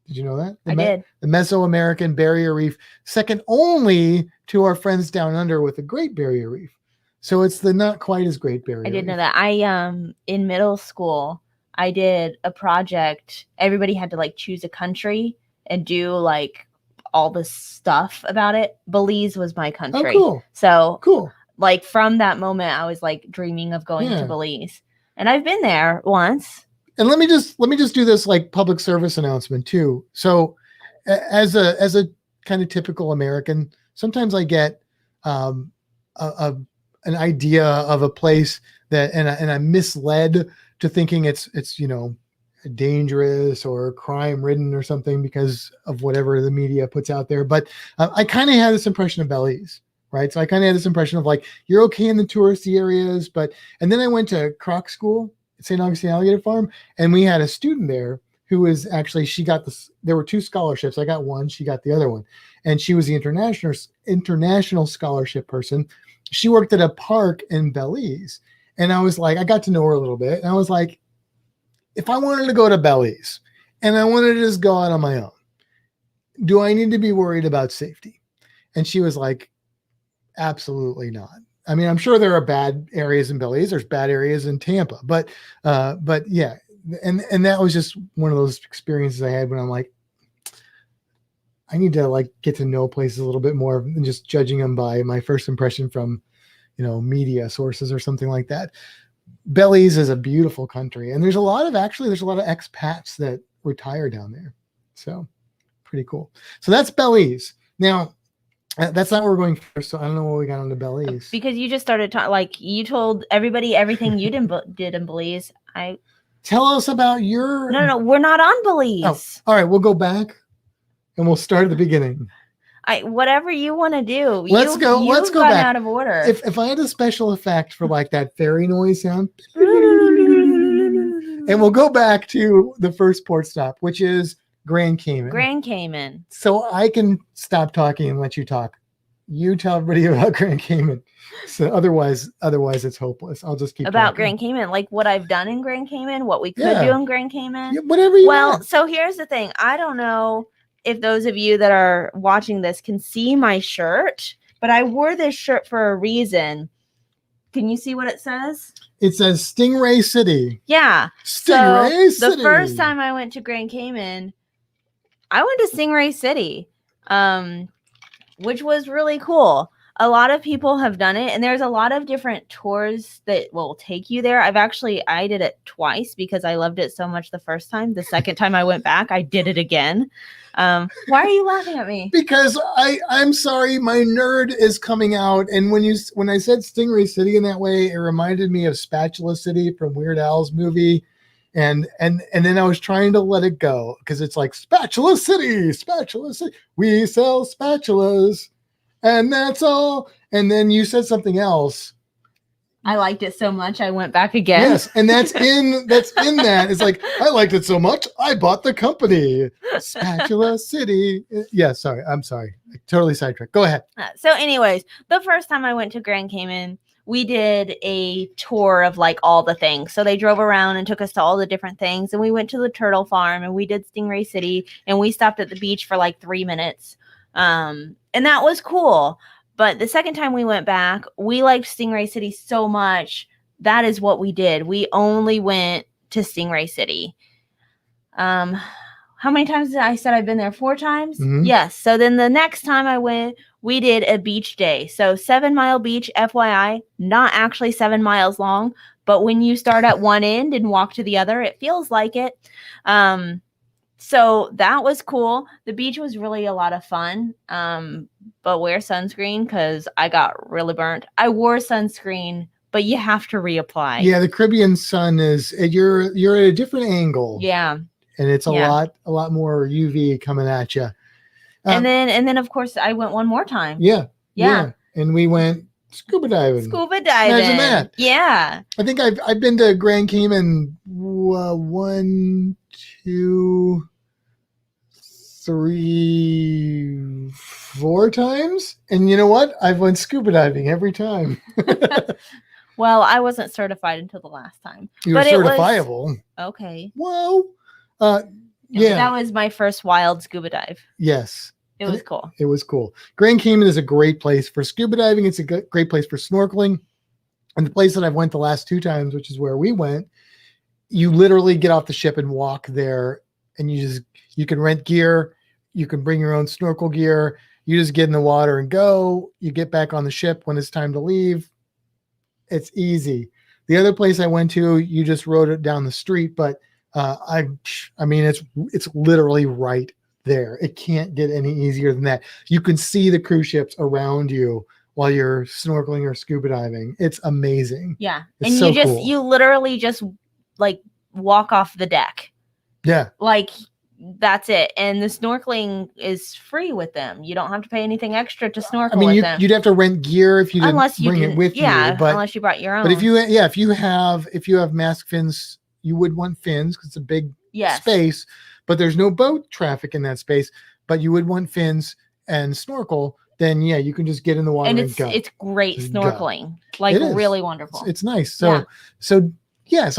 Did you know that? I did. The Mesoamerican Barrier Reef, second only to our friends down under with the Great Barrier Reef. So it's the not quite as Great Barrier I did Reef. know that. In middle school, I did a project. Everybody had to like choose a country and do like all the stuff about it. Belize was my country. Oh, cool. So cool. Like from that moment, I was like dreaming of going to Belize, and I've been there once. And let me just do this like public service announcement too. So as a kind of typical American, sometimes I get an idea of a place that, and I'm misled to thinking it's dangerous or crime ridden or something because of whatever the media puts out there. But I kind of had this impression of Belize, right? So I kind of had this impression of like, you're okay in the touristy areas, and then I went to Croc School at St. Augustine Alligator Farm, and we had a student there who was actually, there were 2 scholarships. I got one, she got the other one. And she was the international scholarship person. She worked at a park in Belize. And I was like, I got to know her a little bit. And I was like, if I wanted to go to Belize and I wanted to just go out on my own, do I need to be worried about safety? And she was like, absolutely not. I mean, I'm sure there are bad areas in Belize. There's bad areas in Tampa, but yeah. And that was just one of those experiences I had when I'm like, I need to like get to know places a little bit more than just judging them by my first impression from, media sources or something like that. Belize is a beautiful country, and there's a lot of expats that retire down there. So pretty cool. So that's Belize. Now, that's not where we're going first, so I don't know what we got on the Belize. Because you just started talking, like you told everybody everything you did in Belize. Tell us about your... No, we're not on Belize. Oh, all right, we'll go back and we'll start at the beginning. Whatever you want to do. Let's go back. Out of order. If I had a special effect for like that fairy noise sound, and we'll go back to the first port stop, which is Grand Cayman. Grand Cayman. So I can stop talking and let you talk. You tell everybody about Grand Cayman. So otherwise it's hopeless. I'll just keep about talking. Grand Cayman, like what I've done in Grand Cayman, what we could do in Grand Cayman. Yeah, whatever you want. So here's the thing. I don't know if those of you that are watching this can see my shirt, but I wore this shirt for a reason. Can you see what it says? It says Stingray City. Yeah. Stingray City. The first time I went to Grand Cayman, I went to Stingray City, which was really cool. a lot of people have done it, and there's a lot of different tours that will take you there. I did it twice because I loved it so much the first time. The second time I went back, I did it again. Why are you laughing at me? Because I'm sorry, my nerd is coming out. And when I said Stingray City in that way, it reminded me of Spatula City from Weird Al's movie. And then I was trying to let it go because it's like Spatula City. We sell spatulas. And that's all. And then you said something else. I liked it so much I went back again. Yes, and that's in that. It's like, I liked it so much I bought the company. Spatula City. Yeah, sorry. I'm sorry. I totally sidetracked. Go ahead. So anyways, the first time I went to Grand Cayman, we did a tour of like all the things. So they drove around and took us to all the different things. And we went to the turtle farm and we did Stingray City and we stopped at the beach for like 3 minutes. And that was cool. But the second time we went back, we liked Stingray City so much. That is what we did. We only went to Stingray City. How many times did I said I've been there? 4 times? Mm-hmm. Yes. So then the next time I went, we did a beach day. So 7 Mile Beach, FYI, not actually 7 miles long, but when you start at one end and walk to the other, it feels like it. So that was cool. The beach was really a lot of fun. But wear sunscreen because I got really burnt. I wore sunscreen, but you have to reapply. Yeah, the Caribbean sun is you're at a different angle. Yeah. And it's a lot more UV coming at you. And then of course I went one more time. Yeah. And we went scuba diving. Imagine that. Yeah. I think I've been to Grand Cayman 1, 2, 3, 4 times, and you know what? I've went scuba diving every time. Well, I wasn't certified until the last time. You were certifiable. Okay. Whoa. Yeah. That was my first wild scuba dive. Yes. It was cool. It was cool. Grand Cayman is a great place for scuba diving. It's a great place for snorkeling. And the place that I've went the last 2 times, which is where we went, you literally get off the ship and walk there, and you can rent gear. You can bring your own snorkel gear. You just get in the water and go. You get back on the ship when it's time to leave. It's easy. The other place I went to, you just rode it down the street, but I mean, it's literally right there. It can't get any easier than that. You can see the cruise ships around you while you're snorkeling or scuba diving. It's amazing. Yeah. It's and cool. You literally just like walk off the deck. Yeah. Like that's it. And the snorkeling is free with them. You don't have to pay anything extra to snorkel with them. You'd have to rent gear if you didn't bring it with you. But unless you brought your own. But if you have mask fins, you would want fins because it's a big space. But there's no boat traffic in that space. But you would want fins and snorkel. Then you can just get in the water and go. It's great snorkeling. Like really wonderful. It's nice. So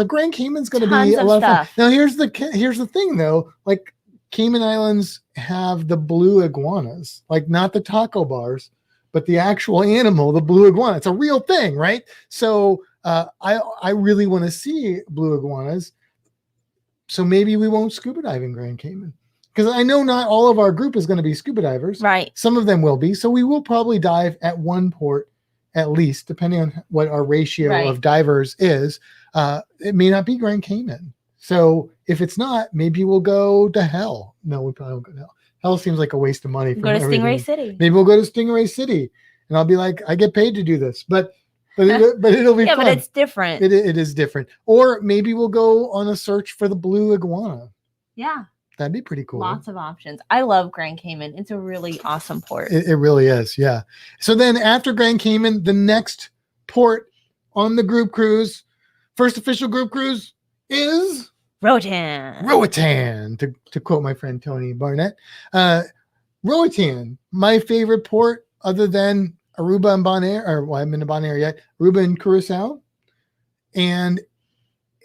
Grand Cayman's going to be a lot of fun. Now here's the thing though, like Cayman Islands have the blue iguanas, like not the taco bars, but the actual animal, the blue iguana. It's a real thing, right? So I really want to see blue iguanas. So maybe we won't scuba dive in Grand Cayman. Because I know not all of our group is going to be scuba divers. Right. Some of them will be. So we will probably dive at one port at least, depending on what our ratio of divers is. It may not be Grand Cayman. So if it's not, maybe we'll go to hell. No, we probably won't go to hell. Hell seems like a waste of money. Go to Stingray City. Maybe we'll go to Stingray City. And I'll be like, I get paid to do this. But it'll be fun. But it's different. It is different. Or maybe we'll go on a search for the blue iguana. Yeah. That'd be pretty cool. Lots of options. I love Grand Cayman. It's a really awesome port. It really is, yeah. So then after Grand Cayman, the next port on the group cruise, first official group cruise is Roatan, to quote my friend Tony Barnett. Roatan, my favorite port other than Aruba and Bonaire, or I haven't been to Bonaire yet, Aruba and Curacao. And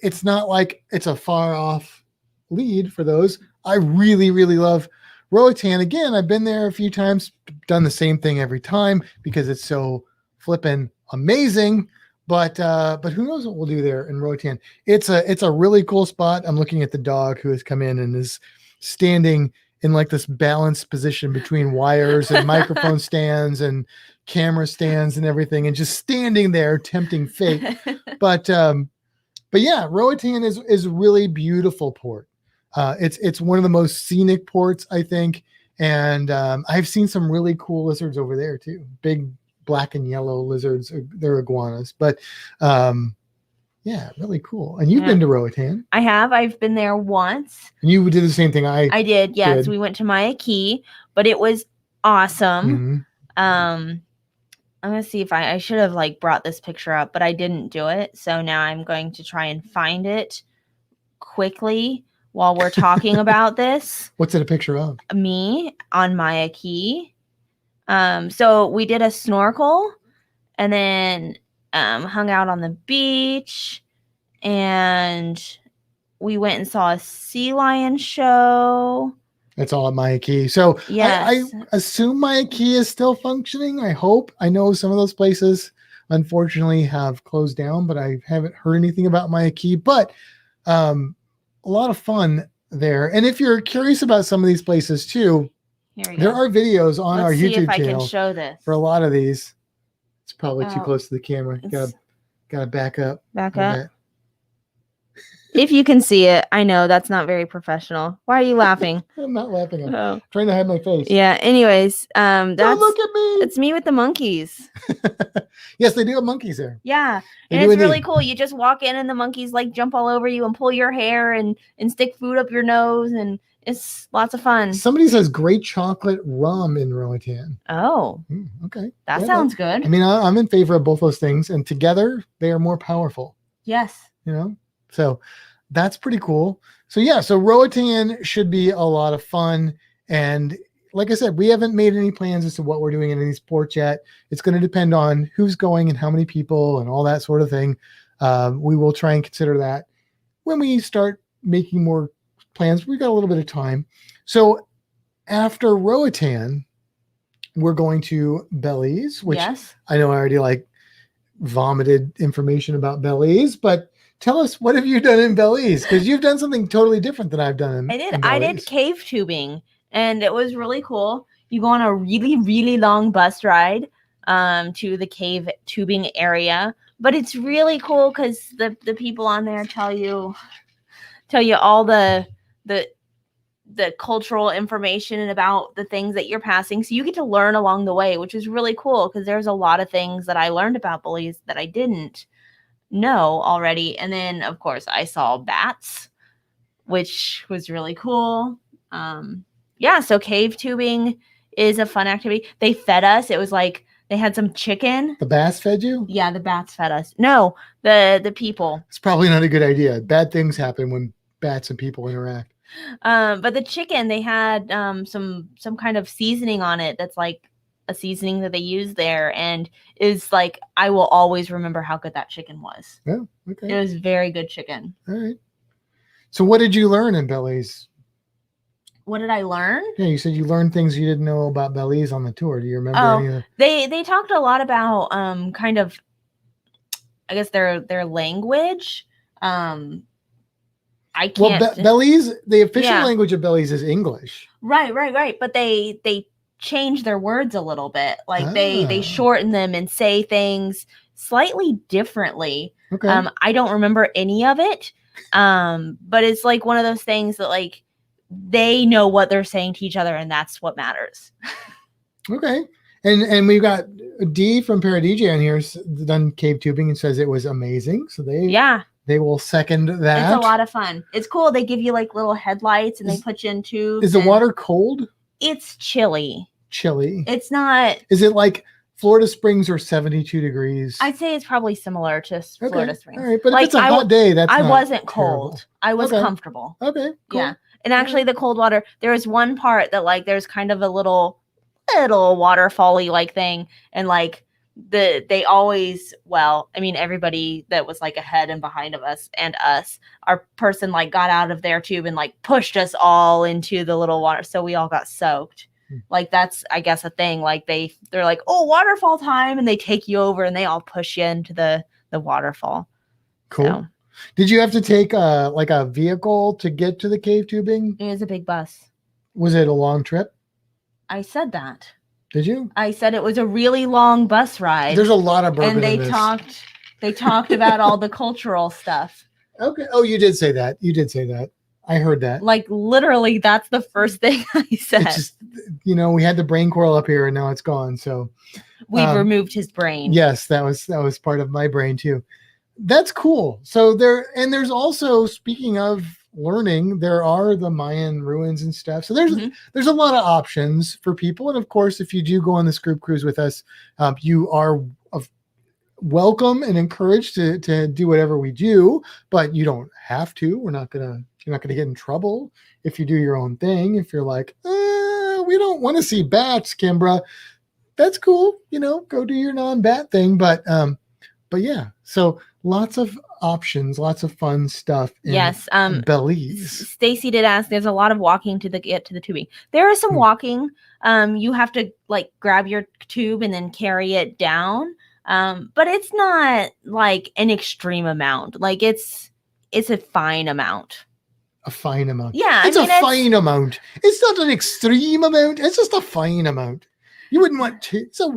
it's not like it's a far off lead for those. I really, really love Roatan. Again, I've been there a few times, done the same thing every time because it's so flippin' amazing. But who knows what we'll do there in Roatan. It's a really cool spot. I'm looking at the dog who has come in and is standing in like this balanced position between wires and microphone stands and camera stands and everything, and just standing there tempting fate. But yeah, Roatan is a really beautiful port. It's one of the most scenic ports, I think. And I've seen some really cool lizards over there too. Big black and yellow lizards. They're iguanas, but yeah, really cool. And you've been to Roatan. I have. I've been there once. And you did the same thing I did. Yes, we went to Maya Key, but it was awesome. I'm gonna see if I should have like brought this picture up, but I didn't do it. So now I'm going to try and find it quickly while we're talking about this. What's it a picture of? Me on Maya Key. So we did a snorkel and then hung out on the beach, and we went and saw a sea lion show. That's all at Maya Key. So yes. I assume Maya Key is still functioning. I hope. I know some of those places unfortunately have closed down, but I haven't heard anything about Maya Key. But a lot of fun there. And if you're curious about some of these places too, there are videos on our YouTube channel. I can show this for a lot of these. It's probably too close to the camera. Gotta back up. Back up. If you can see it, I know that's not very professional. Why are you laughing? I'm not laughing. I'm trying to hide my face. Yeah. Anyways, don't look at me. It's me with the monkeys. Yes, they do have monkeys there. Yeah, and it's really cool. You just walk in, and the monkeys like jump all over you and pull your hair and stick food up your nose, and it's lots of fun. Somebody says great chocolate rum in Roatan. Oh, okay. That sounds good. I mean, I'm in favor of both those things, and together they are more powerful. Yes. You know. So that's pretty cool. So yeah, so Roatan should be a lot of fun. And like I said, we haven't made any plans as to what we're doing in these ports yet. It's going to depend on who's going and how many people and all that sort of thing. We will try and consider that when we start making more plans. We've got a little bit of time. So after Roatan, we're going to Belize, which I know I already like vomited information about Belize, but tell us, what have you done in Belize? Because you've done something totally different than I've done. I did cave tubing, and it was really cool. You go on a really, really long bus ride to the cave tubing area, but it's really cool because the people on there tell you all the cultural information about the things that you're passing. So you get to learn along the way, which is really cool because there's a lot of things that I learned about Belize that I didn't know already. And then of course I saw bats, which was really cool. So cave tubing is a fun activity. They fed us. It was like they had some chicken. The bats fed you? Yeah, the bats fed us. No, the people. It's probably not a good idea. Bad things happen when bats and people interact. But the chicken, they had some kind of seasoning on it that's like a seasoning that they use there, and is like, I will always remember how good that chicken was. Yeah, okay. It was very good chicken. All right. So what did you learn in Belize? What did I learn? Yeah, you said you learned things you didn't know about Belize on the tour. Do you remember any of that? They talked a lot about kind of, I guess, their language. I can't. Belize, the official language of Belize is English. Right. But they change their words a little bit. Like they shorten them and say things slightly differently. Okay. I don't remember any of it. But it's like one of those things that like they know what they're saying to each other, and that's what matters. Okay. And we've got Dee from Paradij on here done cave tubing and says it was amazing. So they will second that. It's a lot of fun. It's cool. They give you like little headlights and they put you in tubes. Is the water cold? It's chilly. It's not. Is it like Florida Springs or 72 degrees? I'd say it's probably similar to Florida Springs. All right, but like, if it's a hot day, I wasn't cold. I was comfortable. Okay, cool. Yeah. And actually the cold water, there was one part that like there's kind of a little waterfall-y like thing, and like they always, everybody that was like ahead and behind of us and us, our person like got out of their tube and like pushed us all into the little water, so we all got soaked. Like that's, I guess, a thing. Like they're like, oh, waterfall time, and they take you over and they all push you into the waterfall. Cool. So, did you have to take a vehicle to get to the cave tubing? It was a big bus. Was it a long trip? I said that. Did you? I said it was a really long bus ride. There's a lot of bourbon and they in this. They talked about all the cultural stuff. Okay. Oh, you did say that. I heard that. Like literally, that's the first thing I said. It's just, we had the brain coil up here and now it's gone. So we've removed his brain. Yes, that was part of my brain too. That's cool. So there's also, speaking of learning, there are the Mayan ruins and stuff. So there's a lot of options for people. And of course, if you do go on this group cruise with us, you are welcome and encouraged to do whatever we do, but you don't have to. You're not gonna get in trouble if you do your own thing. If you're like, we don't want to see bats, Kimbra, that's cool. Go do your non-bat thing. But yeah, so lots of options, lots of fun stuff. Yes. Belize. Stacy did ask, there's a lot of walking to get to the tubing. There is some walking. You have to like grab your tube and then carry it down. But it's not like an extreme amount. Like it's a fine amount. A fine amount. Yeah. It's a fine amount. It's not an extreme amount. It's just a fine amount. You wouldn't want to. It's not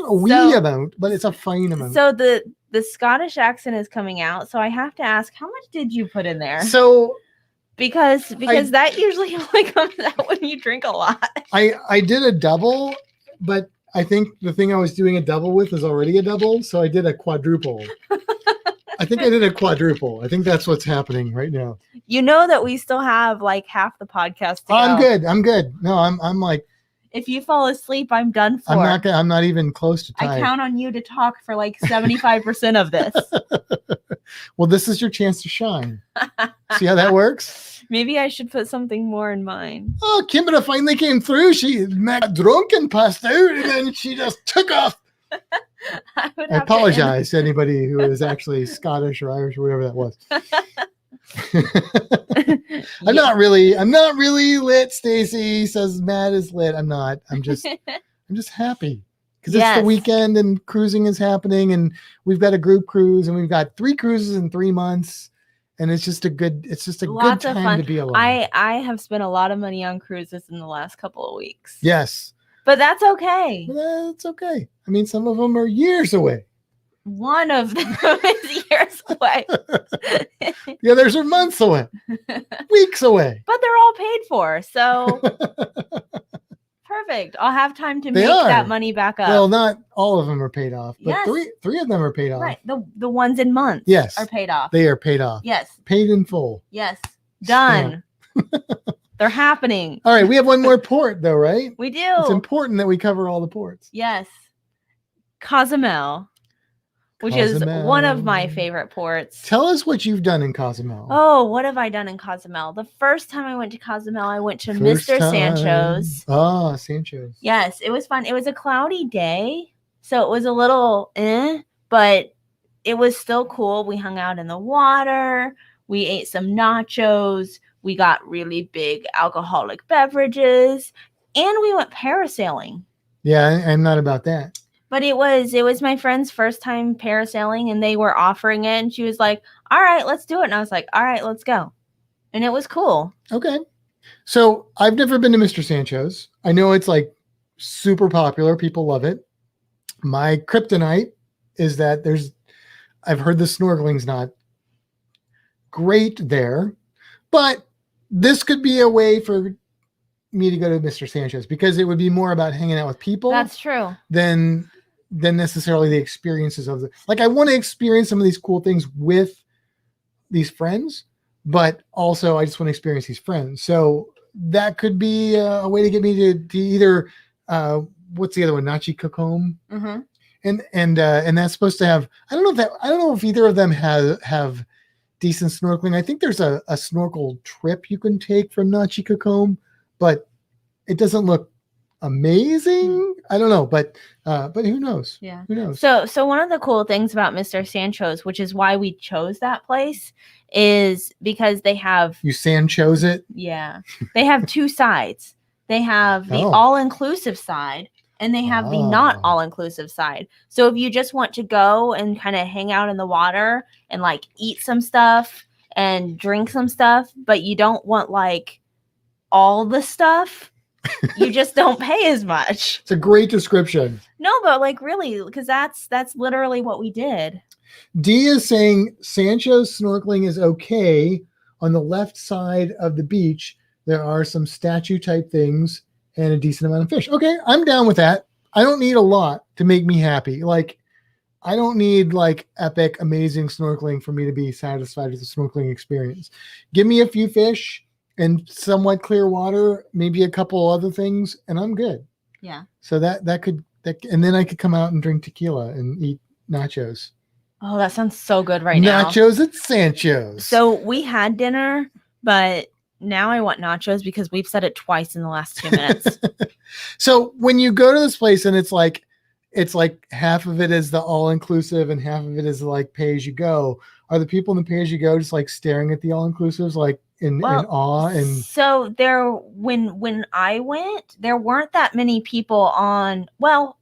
a wee amount, but it's a fine amount. So the Scottish accent is coming out. So I have to ask, how much did you put in there? So because that usually only comes out when you drink a lot. I did a double, but I think the thing I was doing a double with is already a double. So I did a quadruple. I think I did a quadruple. I think that's what's happening right now. You know that we still have like half the podcast to go. I'm good. No, I'm like, if you fall asleep, I'm done for. I'm not even close to time. I count on you to talk for like 75% of this. Well, this is your chance to shine. See how that works? Maybe I should put something more in mine. Oh, Kimbra finally came through. She got drunk and passed out, and then she just took off. I apologize to anybody who is actually Scottish or Irish or whatever that was. I'm not really lit. Stacy says Matt is lit. I'm not. I'm just happy because it's the weekend and cruising is happening, and we've got a group cruise, and we've got 3 cruises in 3 months, and it's just a good time to be alone. I have spent a lot of money on cruises in the last couple of weeks. Yes, but that's okay. That's okay. I mean, some of them are years away. One of them is years away. The others are months away, weeks away. But they're all paid for, so perfect. I'll have time to make that money back up. Well, not all of them are paid off, but three of them are paid off. Right, the ones in months. Yes, are paid off. They are paid off. Yes, paid in full. Yes, done. They're happening. All right, we have one more port though, right? We do. It's important that we cover all the ports. Yes, Cozumel. Which is one of my favorite ports. Tell us what you've done in Cozumel. Oh, what have I done in Cozumel? The first time I went to Cozumel, I went to Mr. Sancho's. Ah, Sancho's. Yes, it was fun. It was a cloudy day, so it was a little but it was still cool. We hung out in the water. We ate some nachos. We got really big alcoholic beverages, and we went parasailing. Yeah, I'm not about that. But it was my friend's first time parasailing, and they were offering it, and she was like, all right, let's do it. And I was like, all right, let's go. And it was cool. Okay. So I've never been to Mr. Sancho's. I know it's like super popular. People love it. My kryptonite is that I've heard the snorkeling's not great there, but this could be a way for me to go to Mr. Sancho's because it would be more about hanging out with people. That's true. Than necessarily the experiences of I want to experience some of these cool things with these friends, but also I just want to experience these friends. So that could be a way to get me to either what's the other one? Nachi Kokom. Mm-hmm. And that's supposed to have, I don't know if either of them have decent snorkeling. I think there's a snorkel trip you can take from Nachi Kokom, but it doesn't look amazing. I don't know, but who knows? Yeah, who knows? So one of the cool things about Mr. Sancho's, which is why we chose that place, is because they have chose it. Yeah, they have 2 sides. They have the all-inclusive side, and they have the not all-inclusive side. So if you just want to go and kind of hang out in the water and like eat some stuff and drink some stuff, but you don't want like all the stuff, you just don't pay as much. It's a great description. No, but like really, because that's literally what we did. D is saying Sancho's snorkeling is okay. On the left side of the beach, there are some statue type things and a decent amount of fish. Okay, I'm down with that. I don't need a lot to make me happy. Like, I don't need like epic, amazing snorkeling for me to be satisfied with the snorkeling experience. Give me a few fish and somewhat clear water, maybe a couple other things, and I'm good. Yeah. So and then I could come out and drink tequila and eat nachos. Oh, that sounds so good right now. Nachos at Sancho's. So we had dinner, but now I want nachos because we've said it twice in the last 2 minutes. So when you go to this place and it's like half of it is the all-inclusive and half of it is like pay as you go, are the people in the pay as you go just like staring at the all-inclusives like in awe? And so when I went, there weren't that many people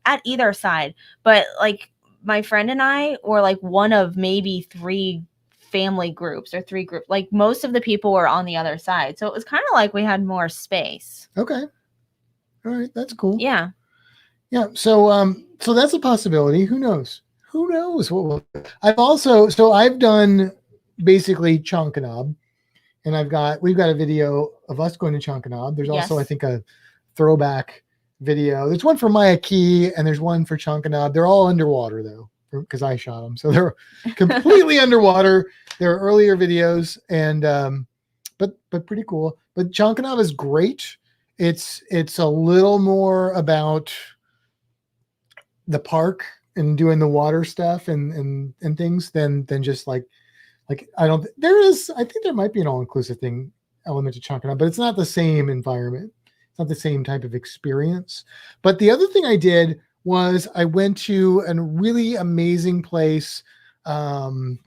at either side, but like my friend and I were like one of maybe 3 family groups or 3 groups. Like most of the people were on the other side, so it was kind of like we had more space. Okay, all right, that's cool. Yeah. So that's a possibility. Who knows what I've done basically Chankanaab, and we've got a video of us going to Chankanaab. There's also I think a throwback video. There's one for Maya Key and there's one for Chankanaab. They're all underwater though, because I shot them, so they're completely underwater. There are earlier videos, and but pretty cool. But Chankanaab is great. It's a little more about the park and doing the water stuff and things than just like I think there might be an all-inclusive thing element to Chankanaab, but it's not the same environment. It's not the same type of experience. But the other thing I did was I went to a really amazing place. And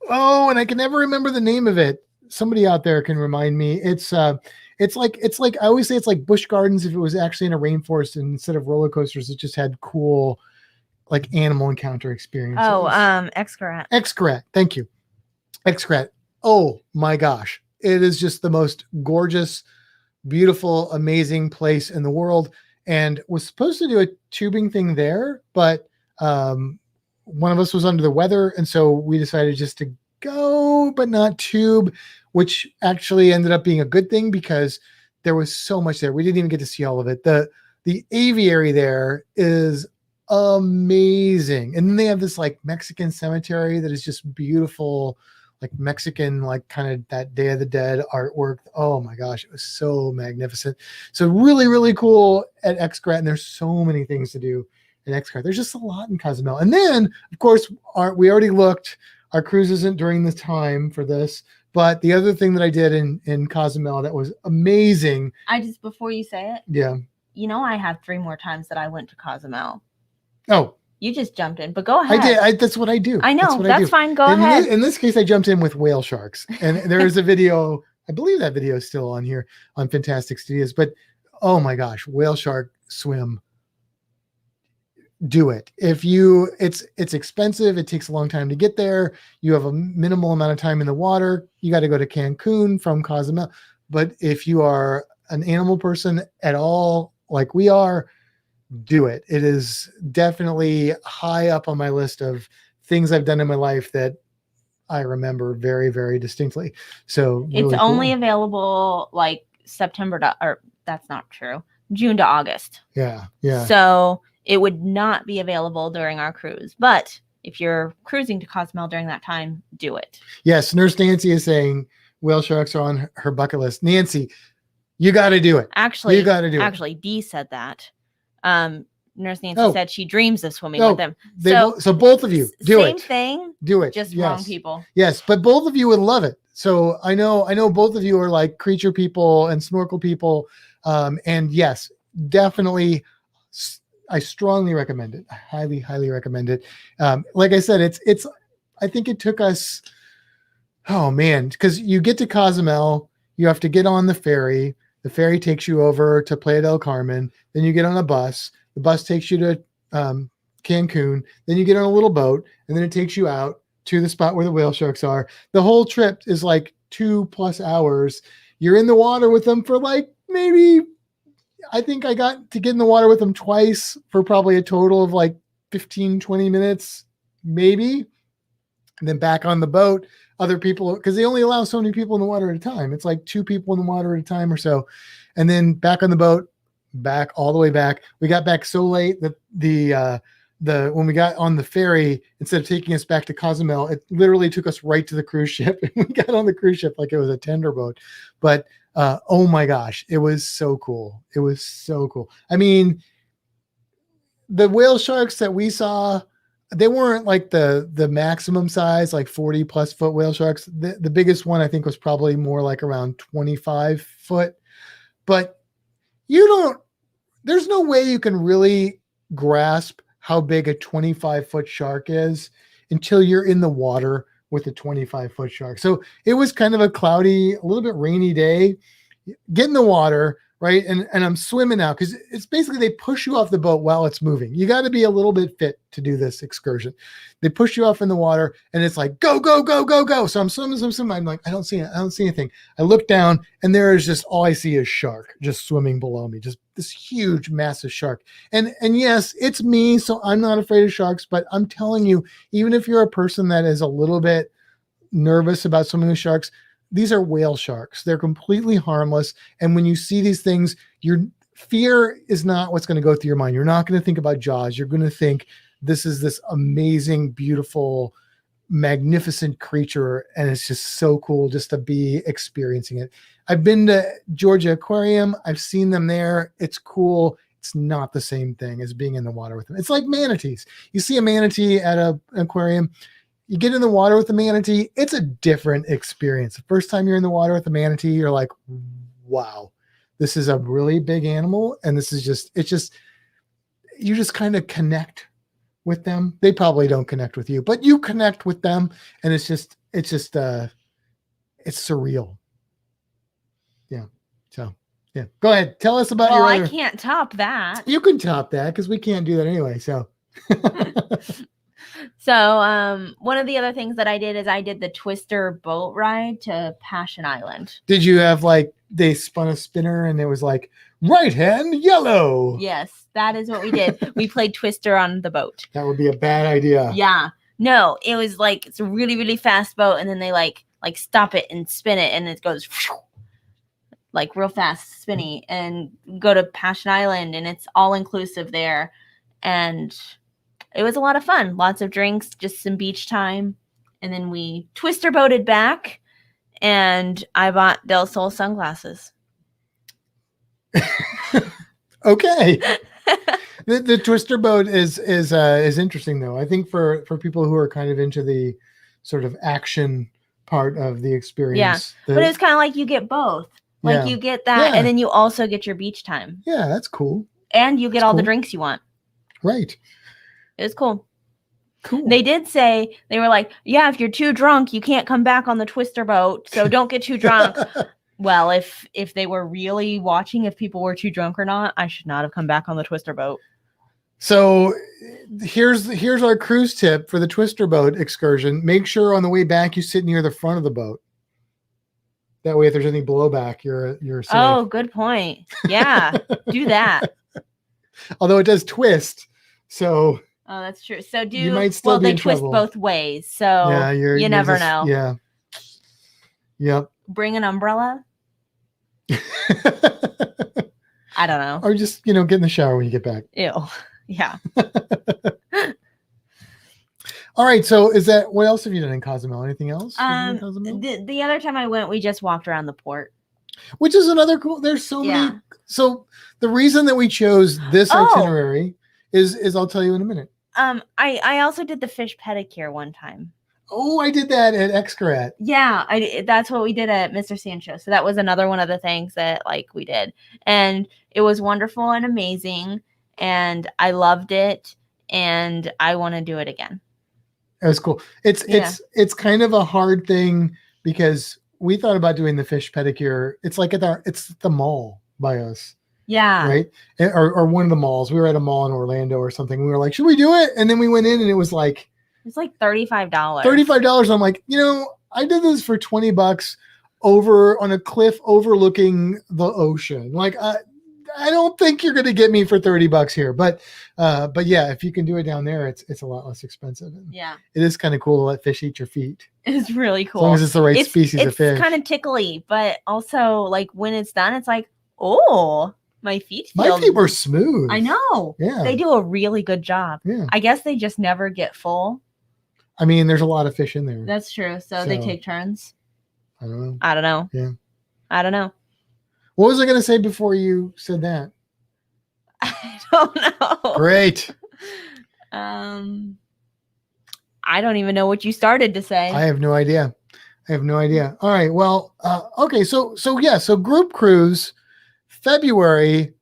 I can never remember the name of it. Somebody out there can remind me. It's like I always say it's like Busch Gardens if it was actually in a rainforest, and instead of roller coasters, it just had cool like animal encounter experiences. Xcaret. Xcaret. Thank you. Xcaret. Oh my gosh. It is just the most gorgeous, beautiful, amazing place in the world. And was supposed to do a tubing thing there, but one of us was under the weather. And so we decided just to go, but not tube, which actually ended up being a good thing because there was so much there. We didn't even get to see all of it. The aviary there is amazing. And then they have this like Mexican cemetery that is just beautiful, like Mexican, like kind of that Day of the Dead artwork. Oh my gosh, it was so magnificent. So really, really cool at Xcaret. And there's so many things to do at Xcaret. There's just a lot in Cozumel. And then, of course, we already looked. Our cruise isn't during the time for this, but the other thing that I did in Cozumel that was amazing. Before you say it. Yeah. I have 3 more times that I went to Cozumel. Oh. You just jumped in, but go ahead. I did. That's what I do. I know. That's fine. Go ahead. In this case, I jumped in with whale sharks. And there is a video. I believe that video is still on here on Fintastic Studios. But, oh my gosh, whale shark swim. Do it. It's expensive. It takes a long time to get there. You have a minimal amount of time in the water. You got to go to Cancun from Cozumel. But if you are an animal person at all, like we are, do it. It is definitely high up on my list of things I've done in my life that I remember very, very distinctly. So really it's only available like that's not true. June to August. Yeah. Yeah. So it would not be available during our cruise, but if you're cruising to Cozumel during that time, do it. Yes. Nurse Nancy is saying whale sharks are on her bucket list. Nancy, you got to do it. Actually, you got to do it. Actually, Dee said that. Nurse Nancy said she dreams of swimming with them. So both of you do same thing. Do it. Just wrong people. Yes, but both of you would love it. So I know both of you are like creature people and snorkel people. And yes, definitely, I strongly recommend it. I highly, highly recommend it. Like I said, it's. I think it took us. Oh man, because you get to Cozumel, you have to get on the ferry. The ferry takes you over to Playa del Carmen. Then you get on a bus. The bus takes you to Cancun. Then you get on a little boat, and then it takes you out to the spot where the whale sharks are. The whole trip is like 2+ hours. You're in the water with them for like maybe I think I got to get in the water with them twice for probably a total of like 15, 20 minutes, maybe. And then back on the boat, other people, because they only allow so many people in the water at a time. It's like 2 people in the water at a time or so. And then back on the boat, back all the way back. We got back so late that when we got on the ferry, instead of taking us back to Cozumel, it literally took us right to the cruise ship. And we got on the cruise ship like it was a tender boat. But oh my gosh, it was so cool. It was so cool. I mean, the whale sharks that we saw, they weren't like the maximum size, like 40 plus foot whale sharks. The biggest one I think was probably more like around 25 foot. But there's no way you can really grasp how big a 25-foot shark is until you're in the water with a 25-foot shark. So it was kind of a cloudy, a little bit rainy day. Get in the water, right? And I'm swimming out because it's basically they push you off the boat while it's moving. You got to be a little bit fit to do this excursion. They push you off in the water and it's like, go, go, go, go, go. So I'm swimming. I'm like, I don't see anything. I look down and there is just, all I see is shark just swimming below me. Just this huge, massive shark. And yes, it's me. So I'm not afraid of sharks, but I'm telling you, even if you're a person that is a little bit nervous about swimming with sharks, these are whale sharks. They're completely harmless. And when you see these things, your fear is not what's going to go through your mind. You're not going to think about Jaws. You're going to think this is this amazing, beautiful, magnificent creature. And it's just so cool just to be experiencing it. I've been to Georgia Aquarium. I've seen them there. It's cool. It's not the same thing as being in the water with them. It's like manatees. You see a manatee at an aquarium, you get in the water with the manatee, it's a different experience. The first time you're in the water with the manatee, you're like, wow, this is a really big animal. And this is you just kind of connect with them. They probably don't connect with you, but you connect with them. And it's surreal. Yeah. So yeah, go ahead. Tell us about I can't top that. You can top that because we can't do that anyway. So So one of the other things that I did is I did the Twister boat ride to Passion Island. Did you have they spun a spinner and it was like right hand yellow? Yes, that is what we did. We played Twister on the boat. That would be a bad idea. Yeah. No, it was like it's a really, really fast boat and then they like stop it and spin it and it goes like real fast spinny and go to Passion Island and it's all inclusive there. And it was a lot of fun. Lots of drinks, just some beach time. And then we Twister boated back and I bought Del Sol sunglasses. Okay. The Twister boat is interesting though. I think for people who are kind of into the sort of action part of the experience. Yeah. But it's kind of like you get both. Like you get that and then you also get your beach time. Yeah, that's cool. And you get all the drinks you want. Right. It was cool. Cool. They did say, they were like, yeah, if you're too drunk, you can't come back on the Twister boat. So don't get too drunk. Well, if they were really watching if people were too drunk or not, I should not have come back on the Twister boat. So here's our cruise tip for the Twister boat excursion. Make sure on the way back you sit near the front of the boat. That way, if there's any blowback, you're safe. Oh, good point. Yeah, do that. Although it does twist, so. Oh, that's true. So you might still be they in twist trouble. both ways. So yeah, you never know. Yeah. Yep. Bring an umbrella. I don't know. Or just, get in the shower when you get back. Ew. Yeah. All right. So what else have you done in Cozumel? Anything else? The other time I went, we just walked around the port. Which is another cool, there's so many. So the reason that we chose this itinerary is I'll tell you in a minute. I also did the fish pedicure one time. Oh, I did that at Xcaret. Yeah, that's what we did at Mr. Sancho. So that was another one of the things that we did. And it was wonderful and amazing. And I loved it. And I want to do it again. It was cool. It's kind of a hard thing because we thought about doing the fish pedicure. It's like it's the mall by us. Yeah. Right. Or one of the malls. We were at a mall in Orlando or something. We were like, should we do it? And then we went in and it was like $35. $35. I'm like, I did this for $20. over on a cliff overlooking the ocean. Like I don't think you're going to get me for $30 here, but yeah, if you can do it down there, it's a lot less expensive. And Yeah, it is kind of cool to let fish eat your feet. it's really cool. As long as it's the right species of fish. It's kind of tickly, but also like when it's done, it's like, oh, my feet were smooth. I know. Yeah, they do a really good job. Yeah, I guess they just never get full. I mean, there's a lot of fish in there. That's true. So they take turns. I don't know. I don't know. Yeah, I don't know. What was I going to say before you said that? I don't know. Great. I don't even know what you started to say. I have no idea. All right. Well, okay. So group cruise, February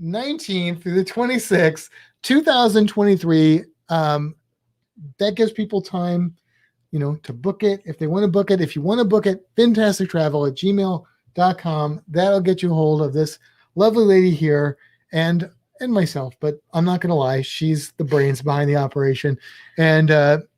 19th through the 26th, 2023. That gives people time, to book it. If they want to book it, if you want to book it, fintastictravel@gmail.com. That'll get you a hold of this lovely lady here and myself, but I'm not going to lie. She's the brains behind the operation. And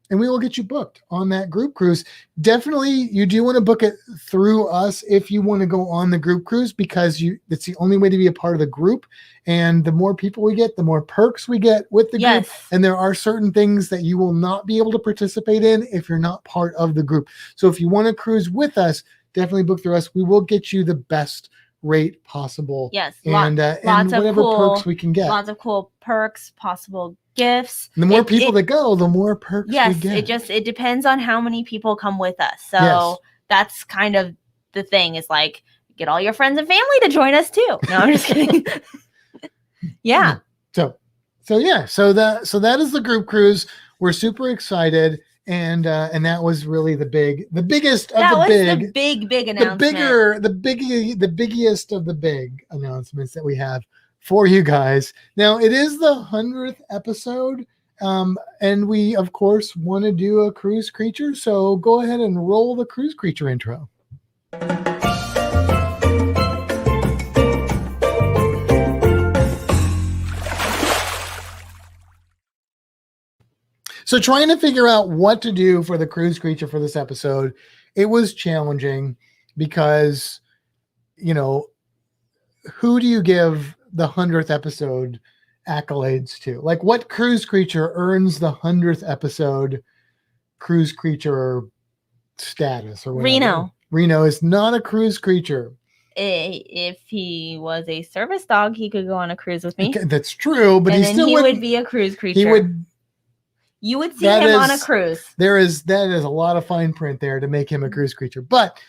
we will get you booked on that group cruise. Definitely, you do want to book it through us if you want to go on the group cruise, because it's the only way to be a part of the group. And the more people we get, the more perks we get with the group. And there are certain things that you will not be able to participate in if you're not part of the group. So if you want to cruise with us, definitely book through us. We will get you the best rate possible. Yes. And whatever perks we can get. Lots of cool perks, possible gifts. And the more people that go, the more perks we get. It depends on how many people come with us. So that's kind of the thing, is like, get all your friends and family to join us too. No, I'm just kidding. Yeah. So that is the group cruise. We're super excited. And that was really the biggest of the big announcement. The biggest of the big announcements that we have for you guys. Now, it is the 100th episode, and we, of course, want to do a cruise creature. So go ahead and roll the cruise creature intro. So trying to figure out what to do for the cruise creature for this episode, it was challenging because, who do you give the 100th episode accolades to? Like, what cruise creature earns the 100th episode cruise creature status or whatever? Reno is not a cruise creature. If he was a service dog, he could go on a cruise with me. Okay, that's true, but he would be a cruise creature. You would see him on a cruise. That is a lot of fine print there to make him a cruise creature. But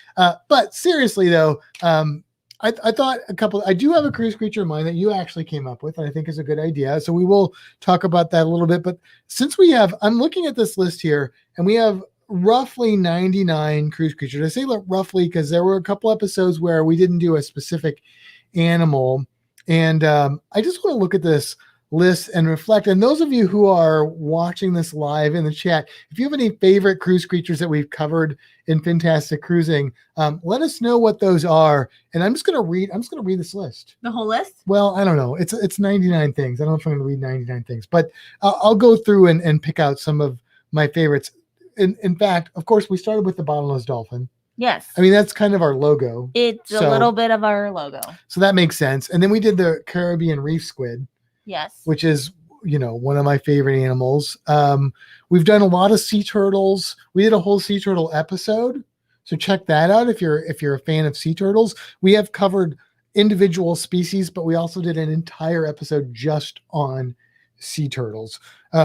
seriously though, I thought I do have a cruise creature in mind that you actually came up with, and I think is a good idea. So we will talk about that a little bit. But since I'm looking at this list here, and we have roughly 99 cruise creatures. I say roughly because there were a couple episodes where we didn't do a specific animal. And I just want to look at this list and reflect. And those of you who are watching this live in the chat, if you have any favorite cruise creatures that we've covered in Fintastic Cruising, let us know what those are. And I'm just going to read this list. The whole list? Well, I don't know. It's 99 things. I don't know if I'm going to read 99 things, but I'll go through and pick out some of my favorites. In fact, of course, we started with the bottlenose dolphin. Yes. I mean, that's kind of our logo. It's a little bit of our logo. So that makes sense. And then we did the Caribbean reef squid. Yes. Which is, one of my favorite animals. We've done a lot of sea turtles. We did a whole sea turtle episode. So check that out if you're a fan of sea turtles. We have covered individual species, but we also did an entire episode just on sea turtles.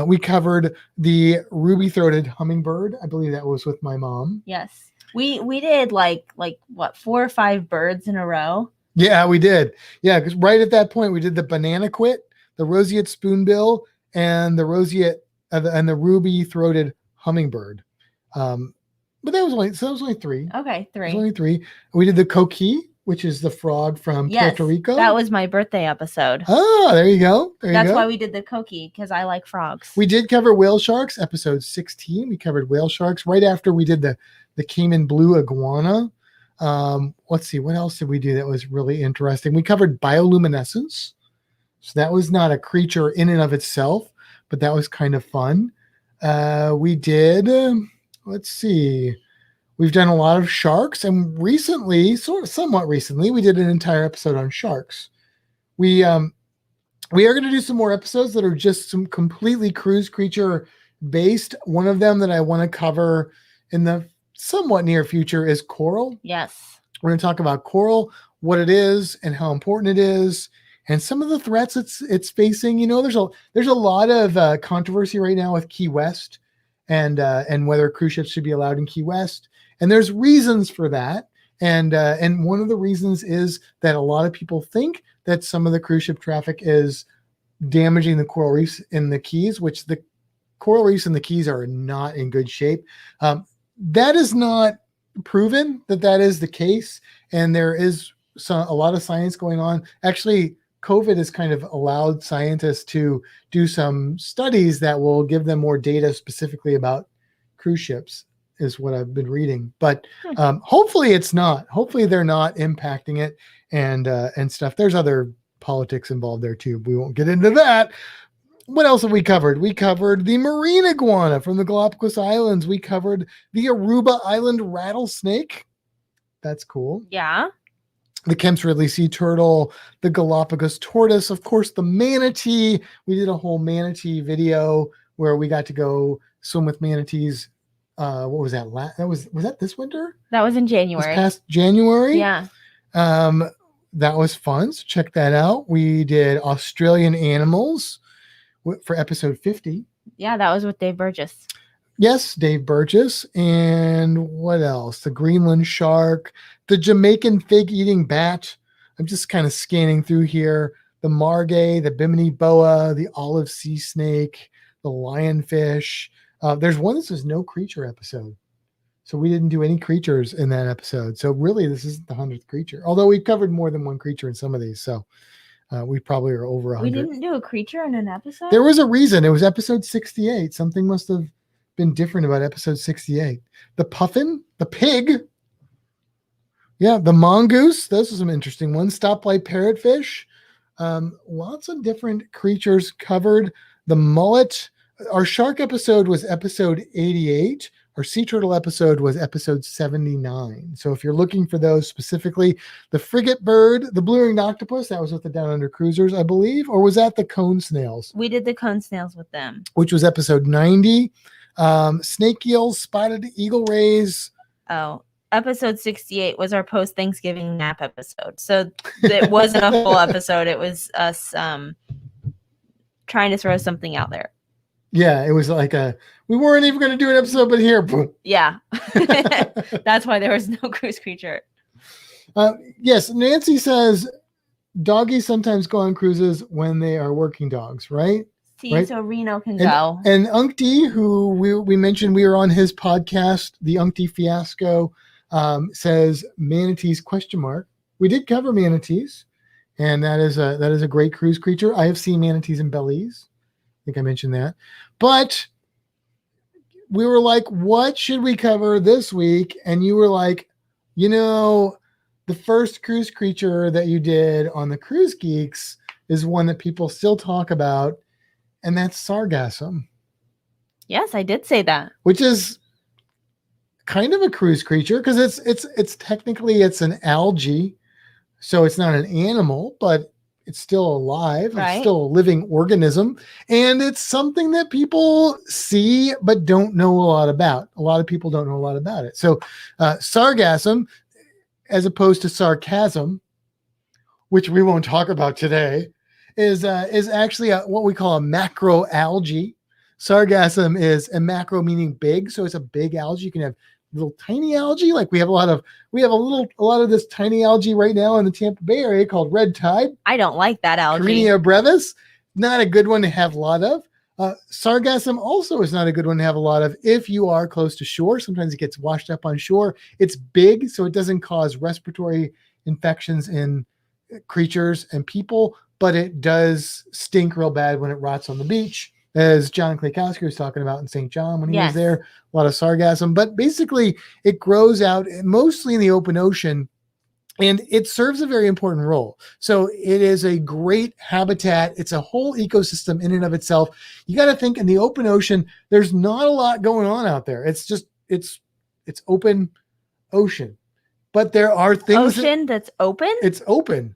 We covered the ruby-throated hummingbird. I believe that was with my mom. Yes. We did like what, 4 or 5 birds in a row? Yeah, we did. Yeah, because right at that point we did the banana quit, the roseate spoonbill, and the roseate and the ruby-throated hummingbird. But that was only 3. Okay, 3. It was only 3. We did the coqui, which is the frog from Puerto Rico. That was my birthday episode. Oh, there you go. That's why we did the coqui, because I like frogs. We did cover whale sharks, episode 16. We covered whale sharks right after we did the Cayman blue iguana. Let's see, what else did we do that was really interesting? We covered bioluminescence. So that was not a creature in and of itself, but that was kind of fun. We did, let's see, We've done a lot of sharks, and recently, somewhat recently, we did an entire episode on sharks. We are going to do some more episodes that are just some completely cruise creature based. One of them that I want to cover in the somewhat near future is coral. Yes. We're going to talk about coral, what it is and how important it is, and some of the threats it's facing. You know, there's a lot of controversy right now with Key West and whether cruise ships should be allowed in Key West. And there's reasons for that. And one of the reasons is that a lot of people think that some of the cruise ship traffic is damaging the coral reefs in the Keys, which the coral reefs in the Keys are not in good shape. That is not proven that is the case. And there is a lot of science going on. Actually, COVID has kind of allowed scientists to do some studies that will give them more data specifically about cruise ships, is what I've been reading. But hopefully it's not. Hopefully they're not impacting it and stuff. There's other politics involved there too. We won't get into that. What else have we covered? We covered the marine iguana from the Galapagos Islands. We covered the Aruba Island rattlesnake. That's cool. Yeah. The Kemp's Ridley sea turtle, the Galapagos tortoise, of course, the manatee. We did a whole manatee video where we got to go swim with manatees. What was that? Was that this winter? That was in January. This past January? Yeah. That was fun. So check that out. We did Australian animals for episode 50. Yeah, that was with Dave Burgess. Yes, Dave Burgess. And what else? The Greenland shark, the Jamaican fig-eating bat. I'm just kind of scanning through here. The margay, the Bimini boa, the olive sea snake, the lionfish. There's one that says no creature episode. So we didn't do any creatures in that episode. So really, this isn't the 100th creature. Although we've covered more than one creature in some of these. So we probably are over 100. We didn't do a creature in an episode? There was a reason. It was episode 68. Something must have been different about episode 68. The puffin, the pig. Yeah, the mongoose. Those are some interesting ones. Stoplight parrotfish. Lots of different creatures covered. The mullet. Our shark episode was episode 88. Our sea turtle episode was episode 79. So if you're looking for those specifically, the frigate bird, the blue-ringed octopus, that was with the Down Under Cruisers, I believe, or was that the cone snails? We did the cone snails with them. Which was episode 90. Snake eels, spotted eagle rays. Oh, episode 68 was our post-Thanksgiving nap episode. So it wasn't a full episode. It was us trying to throw something out there. Yeah, it was like we weren't even going to do an episode, but here, boom. Yeah. That's why there was no cruise creature. Yes, Nancy says doggies sometimes go on cruises when they are working dogs, right? See, right? So Reno can go. And Uncti, who we mentioned, we were on his podcast, the Uncti Fiasco, says manatees ? We did cover manatees, and that is a great cruise creature. I have seen manatees in Belize. I think I mentioned that. But we were like, what should we cover this week? And you were like, the first cruise creature that you did on the Cruise Geeks is one that people still talk about, and that's sargassum. Yes, I did say that. Which is kind of a cruise creature because it's technically it's an algae, so it's not an animal, but it's still alive. Right. It's still a living organism. And it's something that people see but don't know a lot about. A lot of people don't know a lot about it. So sargassum, as opposed to sarcasm, which we won't talk about today, is actually what we call a macroalgae. Sargassum is a macro meaning big. So it's a big algae. You can have little tiny algae. Like we have a lot of this tiny algae right now in the Tampa Bay area called red tide. I don't like that algae. Carenia brevis, not a good one to have a lot of. Sargassum also is not a good one to have a lot of if you are close to shore. Sometimes it gets washed up on shore. It's big, so it doesn't cause respiratory infections in creatures and people, but it does stink real bad when it rots on the beach, as John Klakowski was talking about in St. John when he was there. A lot of sargassum, but basically it grows out mostly in the open ocean, and it serves a very important role. So it is a great habitat. It's a whole ecosystem in and of itself. You got to think in the open ocean, there's not a lot going on out there. It's just, it's open ocean. But there are things that's open. It's open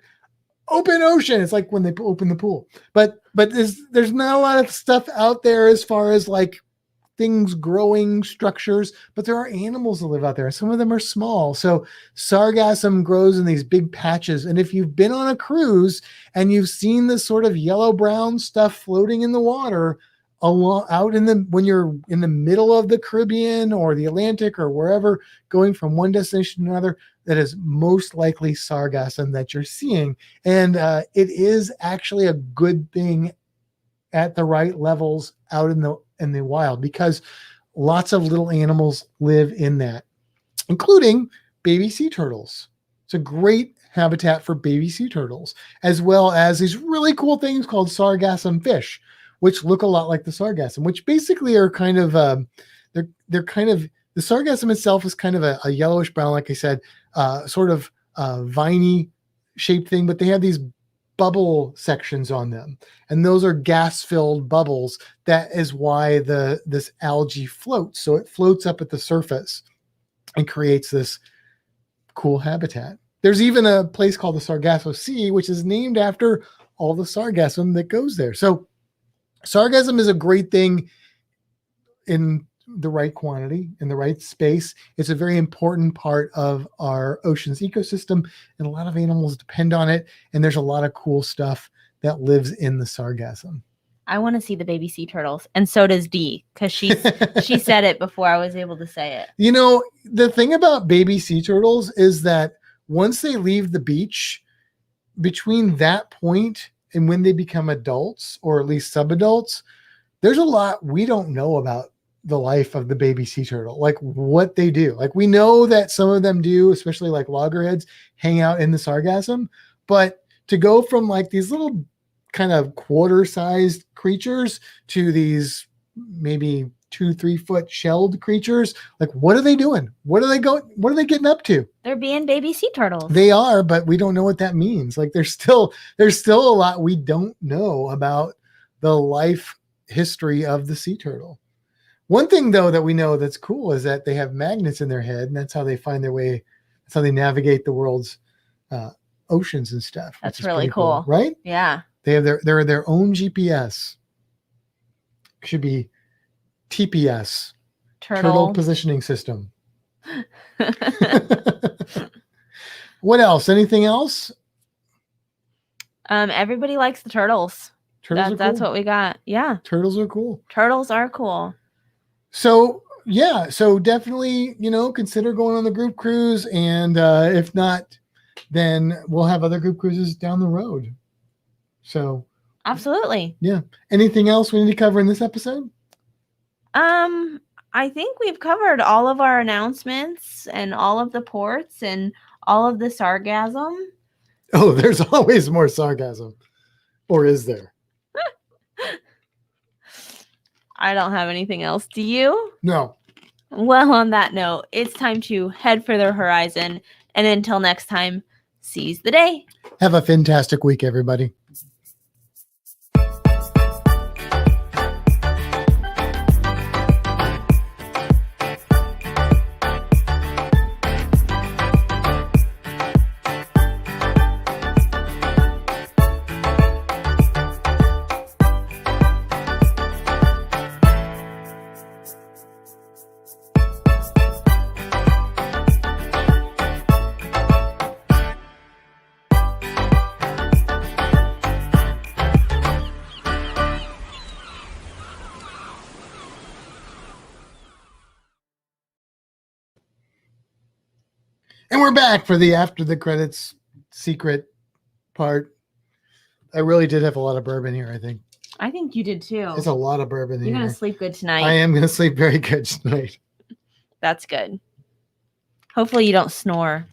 ocean. It's like when they open the pool. But there's not a lot of stuff out there as far as like things growing, structures, but there are animals that live out there. Some of them are small. So sargassum grows in these big patches. And if you've been on a cruise and you've seen this sort of yellow-brown stuff floating in the water when you're in the middle of the Caribbean or the Atlantic or wherever, going from one destination to another, that is most likely sargassum that you're seeing. And it is actually a good thing at the right levels out in the wild, because lots of little animals live in that, including baby sea turtles. It's a great habitat for baby sea turtles, as well as these really cool things called sargassum fish, which look a lot like the sargassum, which basically are kind of, they're kind of, the sargassum itself is kind of a yellowish brown, like I said, sort of viney shaped thing, but they have these bubble sections on them, and those are gas-filled bubbles. That is why this algae floats. So it floats up at the surface and creates this cool habitat. There's even a place called the Sargasso Sea, which is named after all the sargassum that goes there. So sargassum is a great thing in the right quantity, in the right space. It's a very important part of our ocean's ecosystem, and a lot of animals depend on it. And there's a lot of cool stuff that lives in the sargassum. I want to see the baby sea turtles, and so does Dee, because she said it before I was able to say it. You know, the thing about baby sea turtles is that once they leave the beach, between that point and when they become adults, or at least subadults, there's a lot we don't know about the life of the baby sea turtle, like what they do. Like, we know that some of them do, especially like loggerheads, hang out in the sargassum, but to go from like these little kind of quarter-sized creatures to these maybe 2-3 foot shelled creatures, like, what are they doing? What are they getting up to? They're being baby sea turtles. They are, but we don't know what that means. Like, there's still a lot we don't know about the life history of the sea turtle. One thing, though, that we know that's cool is that they have magnets in their head, and that's how they find their way. That's how they navigate the world's oceans and stuff. That's really cool, right? Yeah. They have their own GPS. Should be TPS, Turtle Positioning System. What else? Anything else? Everybody likes the turtles. That's what we got. Yeah. Turtles are cool. Turtles are cool. So yeah, so definitely, consider going on the group cruise, and if not, then we'll have other group cruises down the road. So absolutely. Yeah. Anything else we need to cover in this episode? I think we've covered all of our announcements and all of the ports and all of the sargassum. Oh, there's always more sargassum. Or is there? I don't have anything else. Do you? No. Well, on that note, it's time to head for the horizon. And until next time, seize the day. Have a fantastic week, everybody. And we're back for the after the credits secret part. I really did have a lot of bourbon here, I think. I think you did too. It's a lot of bourbon here. You're going to sleep good tonight. I am going to sleep very good tonight. That's good. Hopefully you don't snore.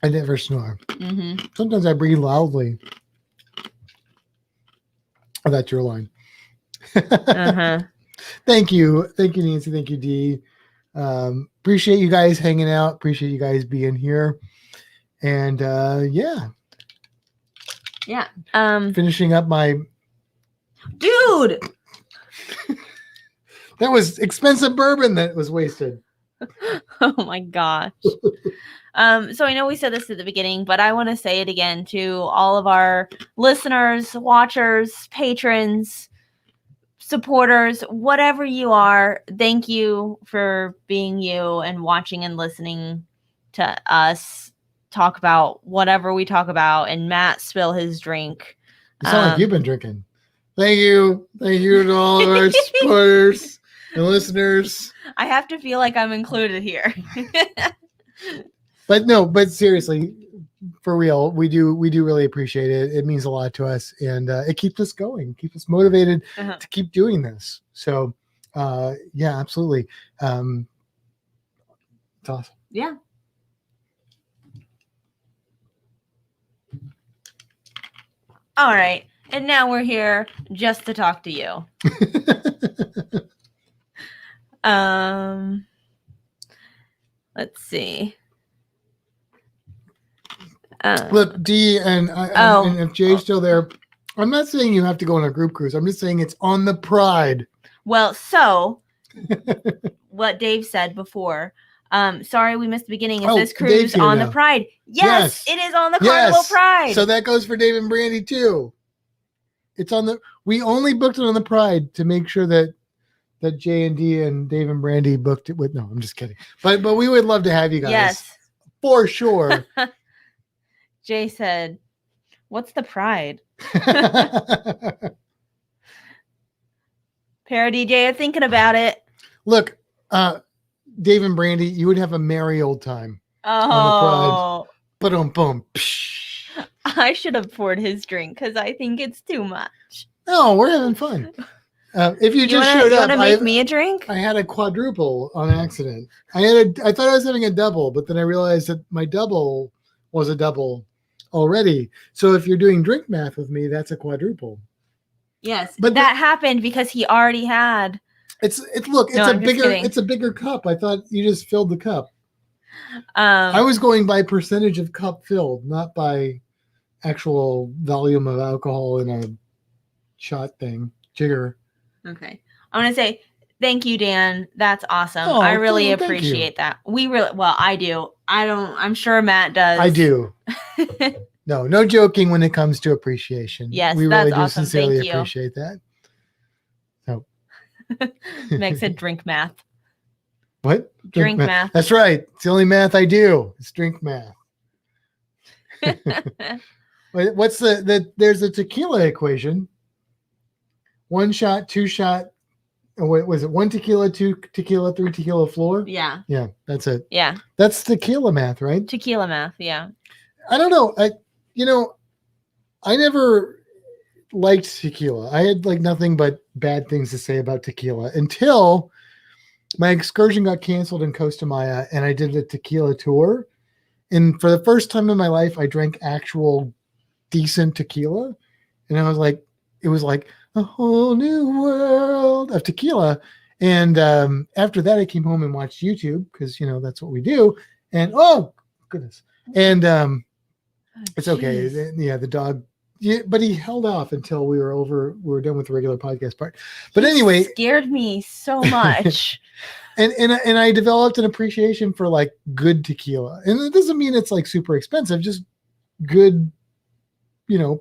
I never snore. Mm-hmm. Sometimes I breathe loudly. Oh, that's your line. Uh-huh. Thank you. Thank you, Nancy. Thank you, Dee. Appreciate you guys hanging out. Appreciate you guys being here. And yeah. Finishing up my dude. That was expensive bourbon that was wasted. Oh my gosh. So I know we said this at the beginning, but I want to say it again to all of our listeners, watchers, patrons, supporters, whatever you are. Thank you for being you and watching and listening to us talk about whatever we talk about and Matt spill his drink. You sound like you've been drinking. Thank you. Thank you to all of our supporters and listeners. I have to feel like I'm included here. But seriously, for real, we do really appreciate it. It means a lot to us, and it keeps us going, keeps us motivated to keep doing this. So, yeah, absolutely. It's awesome. Yeah. All right. And now we're here just to talk to you. Let's see. Look, Dee and if Jay's still there, I'm not saying you have to go on a group cruise. I'm just saying it's on the Pride. Well, so what Dave said before. Sorry, we missed the beginning. Is this cruise on the Pride? Yes, it is on the Carnival Pride. So that goes for Dave and Brandy too. It's on the. We only booked it on the Pride to make sure that Jay and Dee and Dave and Brandy booked it with. No, I'm just kidding. But we would love to have you guys. Yes, for sure. Jay said, "What's the Pride?" Parody Jay, thinking about it. Look, Dave and Brandy, you would have a merry old time on the Pride. Boom. I should have poured his drink because I think it's too much. No, we're having fun. If you just showed up, you want to make me a drink? I had a quadruple on accident. I thought I was having a double, but then I realized that my double was a double already. So if you're doing drink math with me, that's a quadruple. Yes, but that happened because he already had. It's a bigger cup. I thought you just filled the cup. I was going by percentage of cup filled, not by actual volume of alcohol in a shot thing. Jigger. Okay. I want to say thank you, Dan. That's awesome. I really appreciate that. I do. I'm sure Matt does. I do. No joking when it comes to appreciation. Yes, we that's really do awesome. sincerely appreciate that. So Meg said drink math. What? Drink math. That's right. It's the only math I do. It's drink math. What's there's a tequila equation. 1 shot, 2 shot. What was it? 1 tequila, 2 tequila, 3 tequila floor. Yeah. Yeah, that's it. Yeah. That's tequila math, right? Tequila math. Yeah. I don't know. I never liked tequila. I had nothing but bad things to say about tequila until my excursion got canceled in Costa Maya and I did a tequila tour. And for the first time in my life, I drank actual decent tequila. And I was like, it was like a whole new world of tequila. And after that, I came home and watched YouTube because, that's what we do. And oh, goodness. And it's okay. Yeah, the dog. Yeah, but he held off until we were done with the regular podcast part. But anyway, scared me so much. and I developed an appreciation for good tequila. And it doesn't mean it's super expensive, just good,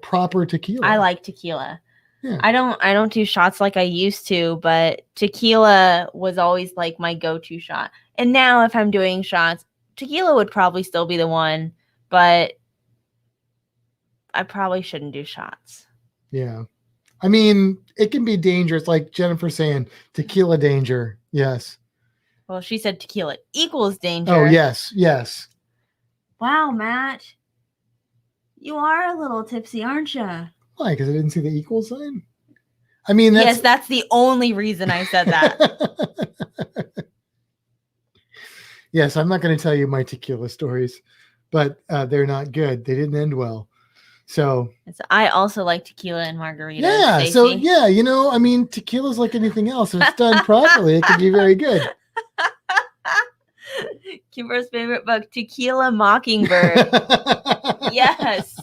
proper tequila. I like tequila. Yeah. I don't do shots like I used to, but tequila was always my go-to shot. And now if I'm doing shots, tequila would probably still be the one, but I probably shouldn't do shots. Yeah. I mean, it can be dangerous. Like Jennifer saying, tequila danger. Yes. Well, she said tequila equals danger. Oh, yes. Wow, Matt. You are a little tipsy, aren't you? Why? Because I didn't see the equal sign? I mean, yes, that's the only reason I said that. Yes, I'm not going to tell you my tequila stories, but they're not good. They didn't end well. So I also like tequila and margaritas. Yeah. Stacey. So yeah, I mean, tequila's like anything else. If it's done properly, it can be very good. Kimbra's favorite book, Tequila Mockingbird. Yes.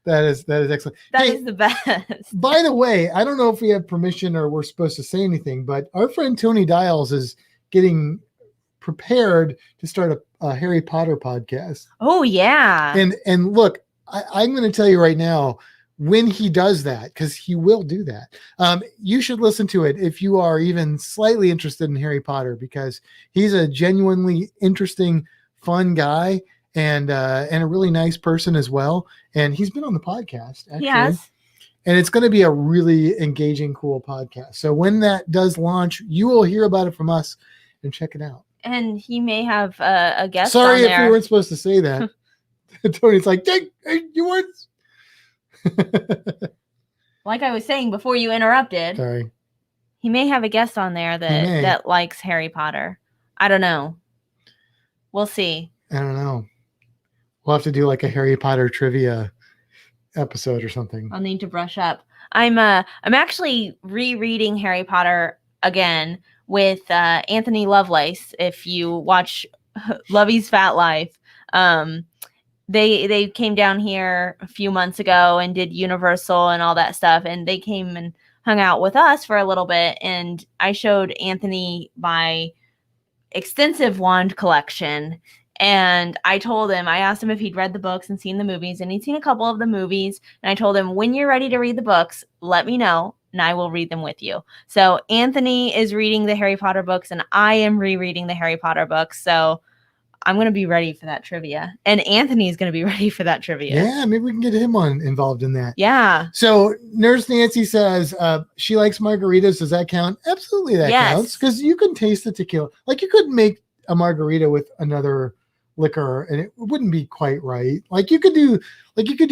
That is excellent. That is the best. By the way, I don't know if we have permission or we're supposed to say anything, but our friend Tony Dials is getting prepared to start a Harry Potter podcast. Oh yeah. And look, I'm going to tell you right now, when he does that, because he will do that, you should listen to it if you are even slightly interested in Harry Potter, because he's a genuinely interesting, fun guy and a really nice person as well. And he's been on the podcast, actually. Yes. And it's going to be a really engaging, cool podcast. So when that does launch, you will hear about it from us and check it out. And he may have a guest. Sorry on if we weren't supposed to say that. Tony's like, hey, you weren't. Like I was saying before you interrupted. Sorry. He may have a guest on there that likes Harry Potter. I don't know. We'll see. I don't know. We'll have to do like a Harry Potter trivia episode or something. I'll need to brush up. I'm actually rereading Harry Potter again with Anthony Lovelace. If you watch Lovey's Fat Life, they came down here a few months ago and did Universal and all that stuff, and they came and hung out with us for a little bit, and I showed Anthony my extensive wand collection. And I asked him if he'd read the books and seen the movies, and he'd seen a couple of the movies. And I told him, when you're ready to read the books, let me know and I will read them with you. So Anthony is reading the Harry Potter books and I am rereading the Harry Potter books. So I'm going to be ready for that trivia. And Anthony's going to be ready for that trivia. Yeah, maybe we can get him involved in that. Yeah. So Nurse Nancy says she likes margaritas. Does that count? Absolutely, that counts. Because you can taste the tequila. Like, you could make a margarita with another liquor and it wouldn't be quite right. Like, you could do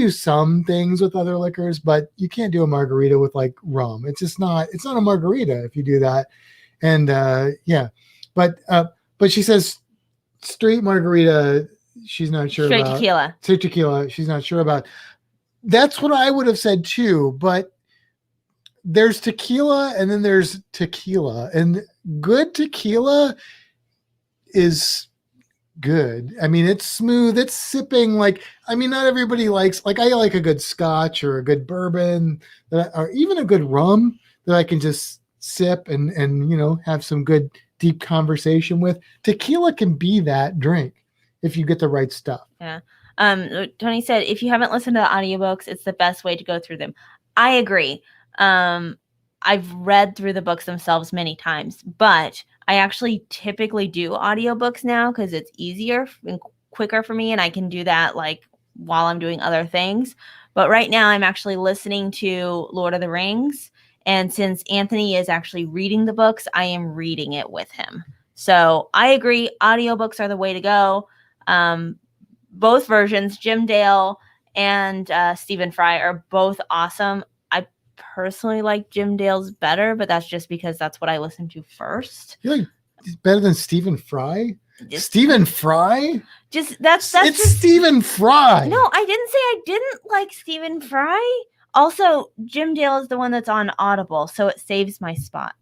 some things with other liquors, but you can't do a margarita with like rum. It's not a margarita if you do that. And but she says straight margarita, she's not sure about. Straight tequila, she's not sure about. That's what I would have said too, but there's tequila and then there's tequila, and good tequila is good. I mean, it's smooth, it's sipping. Like, I mean, not everybody likes, like, I like a good scotch or a good bourbon or even a good rum that I can just sip and have some good deep conversation with. Tequila can be that drink if you get the right stuff. Yeah. Tony said, if you haven't listened to the audiobooks, it's the best way to go through them. I agree. I've read through the books themselves many times, but I actually typically do audiobooks now because it's easier and quicker for me, and I can do that like while I'm doing other things. But right now I'm actually listening to Lord of the Rings, and since Anthony is actually reading the books, I am reading it with him. So I agree, audiobooks are the way to go. Both versions, Jim Dale and Stephen Fry, are both awesome. I personally like Jim Dale's better, but that's just because that's what I listened to first. You like better than Stephen Fry? Stephen Fry? That's just Stephen Fry. No, I didn't say I didn't like Stephen Fry. Also, Jim Dale is the one that's on Audible, so it saves my spot.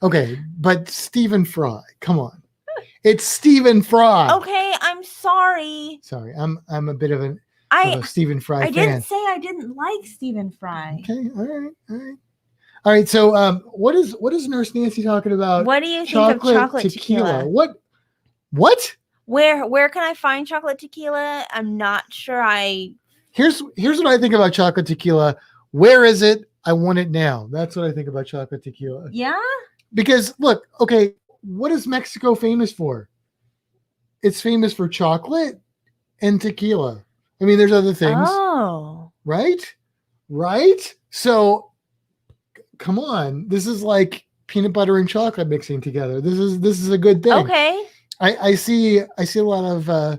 Okay, but Stephen Fry, come on. It's Stephen Fry. Okay, I'm sorry. Sorry, I'm a bit of a Stephen Fry fan. I didn't say I didn't like Stephen Fry. Okay, all right. So, what is Nurse Nancy talking about? What do you think of chocolate tequila? What? Where can I find chocolate tequila? I'm not sure. Here's what I think about chocolate tequila. Where is it? I want it now. That's what I think about chocolate tequila. Yeah? Because look, okay, what is Mexico famous for? It's famous for chocolate and tequila. I mean, there's other things. Oh. Right? So come on. This is like peanut butter and chocolate mixing together. This is a good thing. Okay. I see a lot of I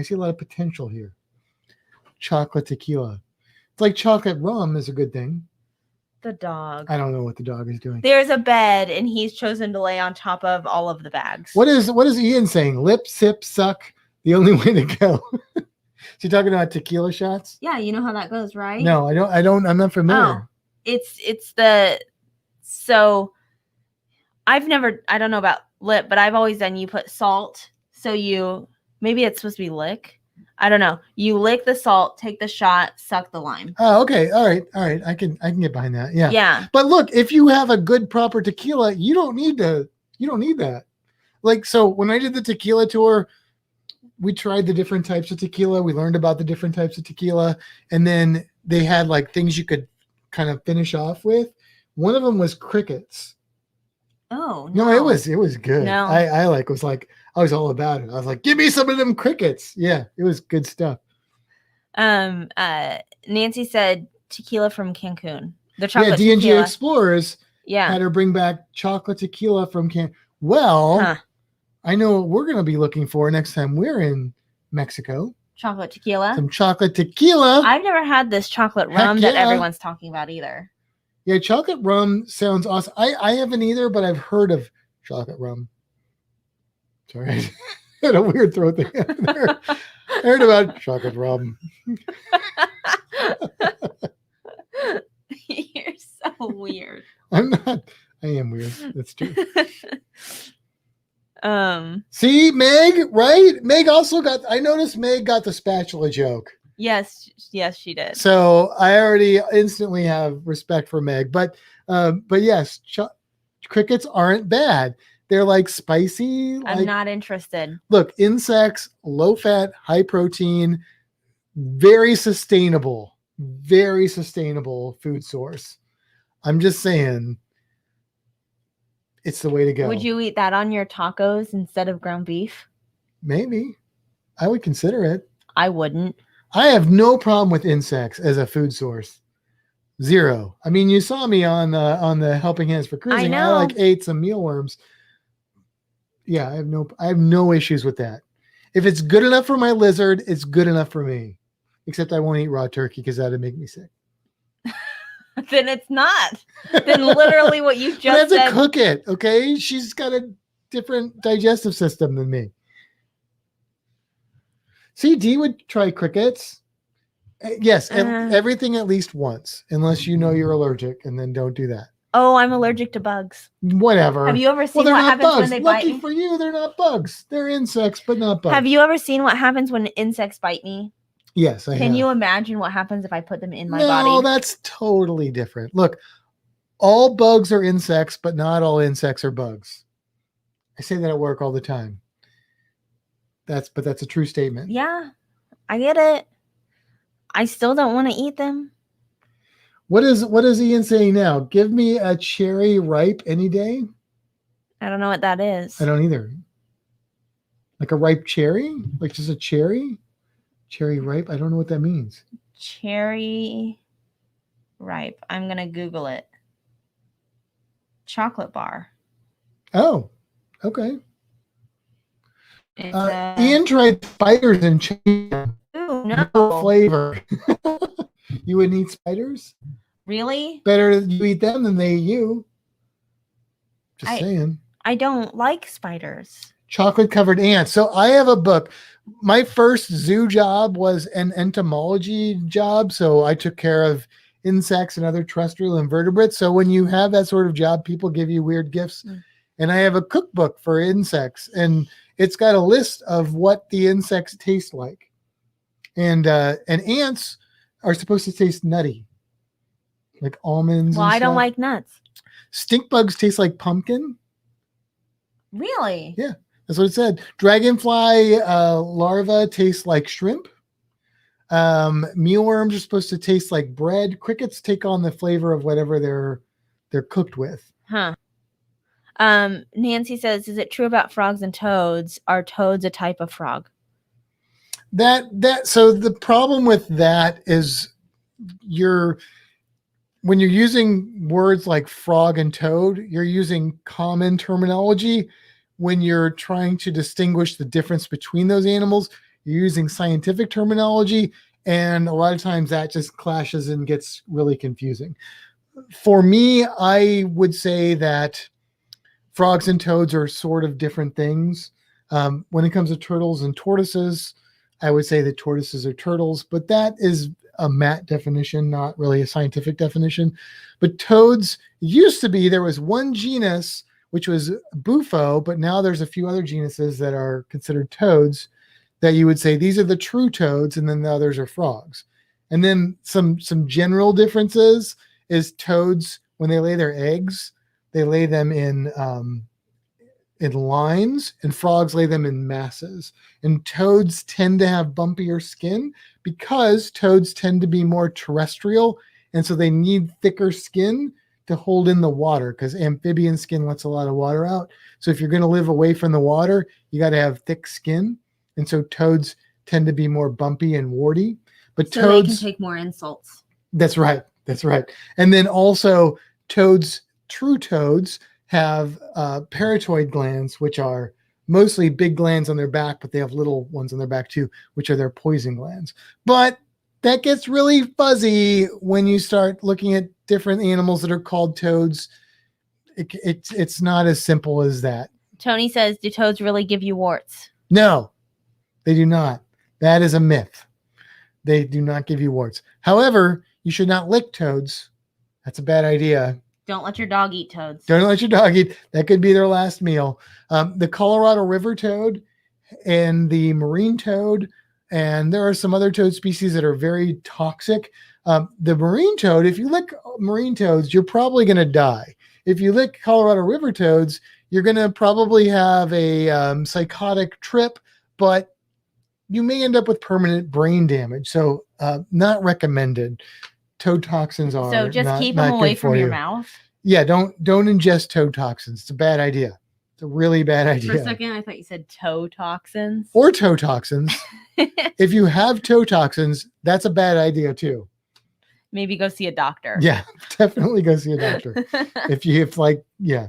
see a lot of potential here. Chocolate tequila. It's like chocolate rum is a good thing. The dog. I don't know what the dog is doing. There's a bed and he's chosen to lay on top of all of the bags. What is Ian saying? Lip, sip, suck. The only way to go. Is he talking about tequila shots? Yeah, you know how that goes, right? No, I don't. I'm not familiar. Oh, I don't know about lip, but I've always done, you put salt. So maybe it's supposed to be lick. I don't know. You lick the salt, take the shot, suck the lime. Oh, okay. All right. I can get behind that. Yeah. Yeah. But look, if you have a good proper tequila, you don't need that. like, so when I did the tequila tour, we tried the different types of tequila. We learned about the different types of tequila. And then they had like things you could kind of finish off with. One of them was crickets. Oh, no, it was good. No. I was all about it. I was like, give me some of them crickets. Yeah, it was good stuff. Nancy said tequila from Cancun. The chocolate D&G tequila. Explorers had her bring back chocolate tequila from Cancun. Well, I know what we're going to be looking for next time we're in Mexico. Chocolate tequila. Some chocolate tequila. I've never had this chocolate rum that everyone's talking about either. Yeah, chocolate rum sounds awesome. I haven't either, but I've heard of chocolate rum. Sorry, I had a weird throat thing there. I heard about chocolate rum. You're so weird. I'm not. I am weird. That's true. See, Meg, right? Meg also got. I noticed Meg got the spatula joke. Yes, she did. So I already instantly have respect for Meg. But yes, crickets aren't bad. They're like spicy. I'm not interested. Look, insects, low fat, high protein, very sustainable food source. I'm just saying, it's the way to go. Would you eat that on your tacos instead of ground beef? Maybe. I would consider it. I wouldn't. I have no problem with insects as a food source. Zero. I mean, you saw me on the Helping Hands for Cruising. I ate some mealworms. Yeah, I have no issues with that. If it's good enough for my lizard, it's good enough for me. Except I won't eat raw turkey because that'd make me sick. Then it's not. Then literally what you just said. I have to cook it, okay? She's got a different digestive system than me. See, Dee would try crickets. Yes, everything at least once, unless you know you're allergic, and then don't do that. Oh, I'm allergic to bugs. Whatever. Have you ever seen what happens bugs. when they bite me? Lucky for you, they're not bugs. They're insects, but not bugs. Have you ever seen what happens when insects bite me? Yes, I have. Can you imagine what happens if I put them in my body? No, that's totally different. Look, all bugs are insects, but not all insects are bugs. I say that at work all the time. That's a true statement. Yeah, I get it. I still don't want to eat them. What is Ian saying now? Give me a cherry ripe any day. I don't know what that is. I don't either. Like a ripe cherry? Like just a cherry? Cherry ripe? I don't know what that means. Cherry ripe. I'm going to Google it. Chocolate bar. Oh, okay. Ian tried spiders and changed them. Ooh, no. No flavor. You wouldn't eat spiders? Really? Better you eat them than they eat you. Just saying. I don't like spiders. Chocolate covered ants. So I have a book. My first zoo job was an entomology job. So I took care of insects and other terrestrial invertebrates. So when you have that sort of job, people give you weird gifts. And I have a cookbook for insects, and it's got a list of what the insects taste like. And ants are supposed to taste nutty, like almonds. Well, I don't like nuts. Stink bugs taste like pumpkin. Really? Yeah, that's what it said. Dragonfly larvae taste like shrimp. Mealworms are supposed to taste like bread. Crickets take on the flavor of whatever they're cooked with. Huh. Nancy says, is it true about frogs and toads? Are toads a type of frog? So the problem with that is when you're using words like frog and toad, you're using common terminology. When you're trying to distinguish the difference between those animals, you're using scientific terminology, and a lot of times that just clashes and gets really confusing. For me, I would say that frogs and toads are sort of different things. When it comes to turtles and tortoises, I would say that tortoises are turtles, but that is a Matt definition, not really a scientific definition. But toads used to be, there was one genus, which was Bufo, but now there's a few other genuses that are considered toads that you would say these are the true toads, and then the others are frogs. And then some general differences is toads, when they lay their eggs, they lay them in in lines, and frogs lay them in masses. And toads tend to have bumpier skin because toads tend to be more terrestrial, and so they need thicker skin to hold in the water, because amphibian skin lets a lot of water out. So if you're going to live away from the water, you got to have thick skin. And so toads tend to be more bumpy and warty. But so toads they can take more insults. That's right. That's right. And then also toads, true toads, have parotid glands, which are mostly big glands on their back, but they have little ones on their back too, which are their poison glands. But that gets really fuzzy when you start looking at different animals that are called toads. It's not as simple as that. Tony says, do toads really give you warts? No, they do not. That is a myth. They do not give you warts. However, you should not lick toads. That's a bad idea. Don't let your dog eat toads. Don't let your dog eat. That could be their last meal. The Colorado River toad and the marine toad, and there are some other toad species that are very toxic. The marine toad, if you lick marine toads, you're probably going to die. If you lick Colorado River toads, you're going to probably have a psychotic trip, but you may end up with permanent brain damage. So not recommended. Toad toxins are so just not, keep not them away good from for your you. mouth. Yeah, don't ingest toad toxins. It's a bad idea. It's a really bad idea. For a second, I thought you said toe toxins. Or toe toxins. If you have toe toxins, that's a bad idea too. Maybe go see a doctor. Yeah, definitely go see a doctor. Yeah.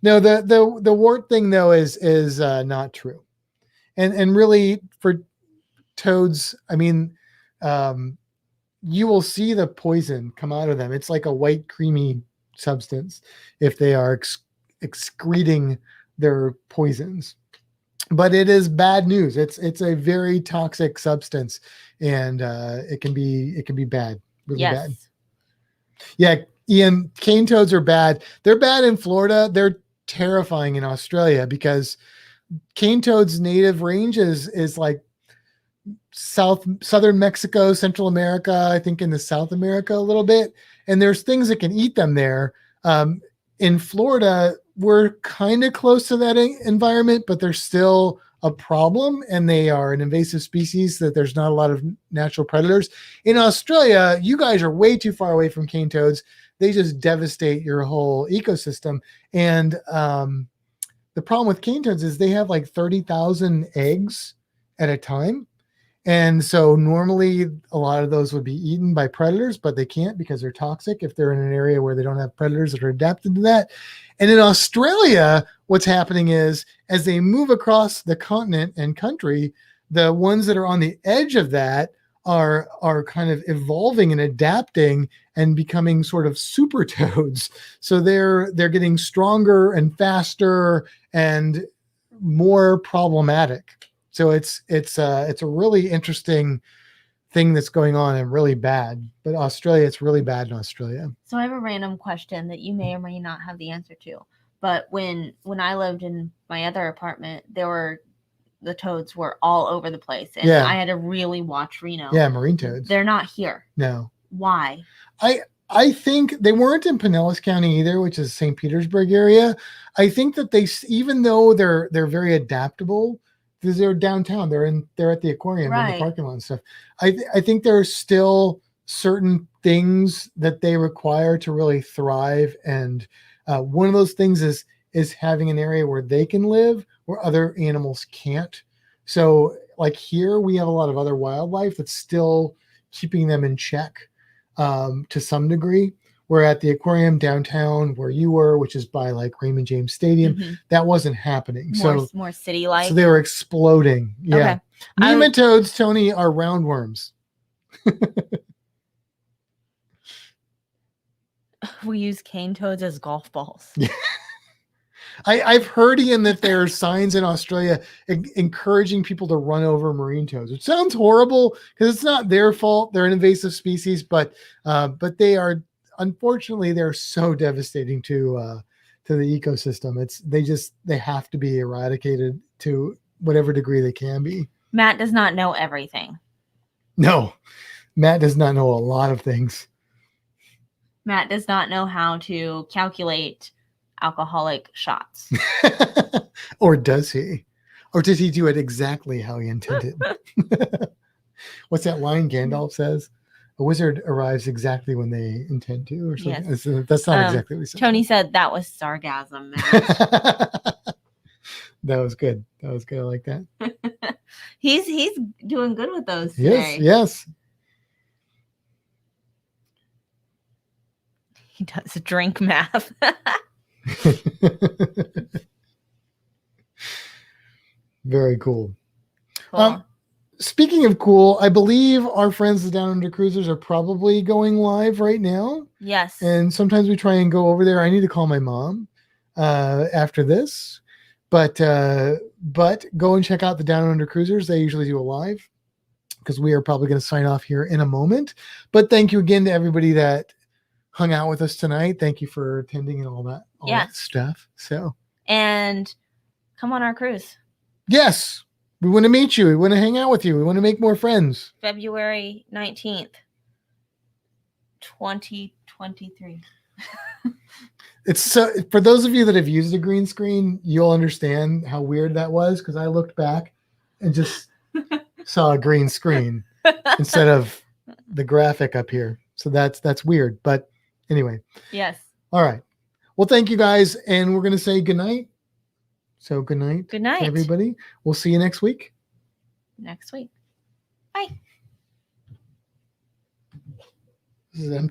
No, the wart thing though is not true, and really for toads, I mean, you will see the poison come out of them. It's like a white creamy substance if they are excreting their poisons. But it is bad news. It's a very toxic substance, and it can be bad, really bad. Yeah, Ian, cane toads are bad. They're bad in Florida. They're terrifying in Australia because cane toads' native range is like southern Mexico, Central America, I think in the South America a little bit. And there's things that can eat them there. In Florida, we're kind of close to that environment, but they're still a problem, and they are an invasive species that there's not a lot of natural predators. In Australia, you guys are way too far away from cane toads. They just devastate your whole ecosystem. And the problem with cane toads is they have like 30,000 eggs at a time. And so normally a lot of those would be eaten by predators, but they can't because they're toxic if they're in an area where they don't have predators that are adapted to that. And in Australia, what's happening is as they move across the continent and country, the ones that are on the edge of that are kind of evolving and adapting and becoming sort of super toads. So they're getting stronger and faster and more problematic. So it's a really interesting thing that's going on and really bad. But Australia, it's really bad in Australia. So I have a random question that you may or may not have the answer to. But when I lived in my other apartment, the toads were all over the place, and I had to really watch Reno. Yeah, marine toads. They're not here. No. Why? I think they weren't in Pinellas County either, which is St. Petersburg area. I think that even though they're very adaptable, because they're downtown, they're at the aquarium in the parking lot and stuff. I think there are still certain things that they require to really thrive, and one of those things is having an area where they can live where other animals can't. So like here we have a lot of other wildlife that's still keeping them in check to some degree. We're at the aquarium downtown where you were, which is by like Raymond James Stadium. That wasn't happening. More city-like. So they were exploding. Yeah. Okay. Nematodes, Tony, are roundworms. We use cane toads as golf balls. Yeah. I've heard, Ian, that there are signs in Australia encouraging people to run over marine toads, which sounds horrible because it's not their fault. They're an invasive species, but they are, unfortunately, they're so devastating to the ecosystem. They have to be eradicated to whatever degree they can be. Matt does not know everything. No, Matt does not know a lot of things. Matt does not know how to calculate alcoholic shots. Or does he? Or did he do it exactly how he intended? What's that line Gandalf says? A wizard arrives exactly when they intend to, or something. Yes. That's not exactly what he said. Tony said that was sarcasm, Matt. That was good. That was good. I like that. He's doing good with those today. Yes. He does drink math. Very cool. Cool. Speaking of cool, I believe our friends the Down Under Cruisers are probably going live right now. Yes. And sometimes we try and go over there. I need to call my mom after this. But go and check out the Down Under Cruisers. They usually do a live because we are probably going to sign off here in a moment. But thank you again to everybody that hung out with us tonight. Thank you for attending and all that stuff. So, and come on our cruise. Yes. We want to meet you. We want to hang out with you. We want to make more friends. February 19th, 2023. It's so, for those of you that have used a green screen, you'll understand how weird that was, because I looked back and just saw a green screen instead of the graphic up here. So that's weird. But anyway. Yes. All right. Well, thank you guys. And we're going to say goodnight. So good night. Good night, everybody. We'll see you next week. Next week. Bye. This is empty.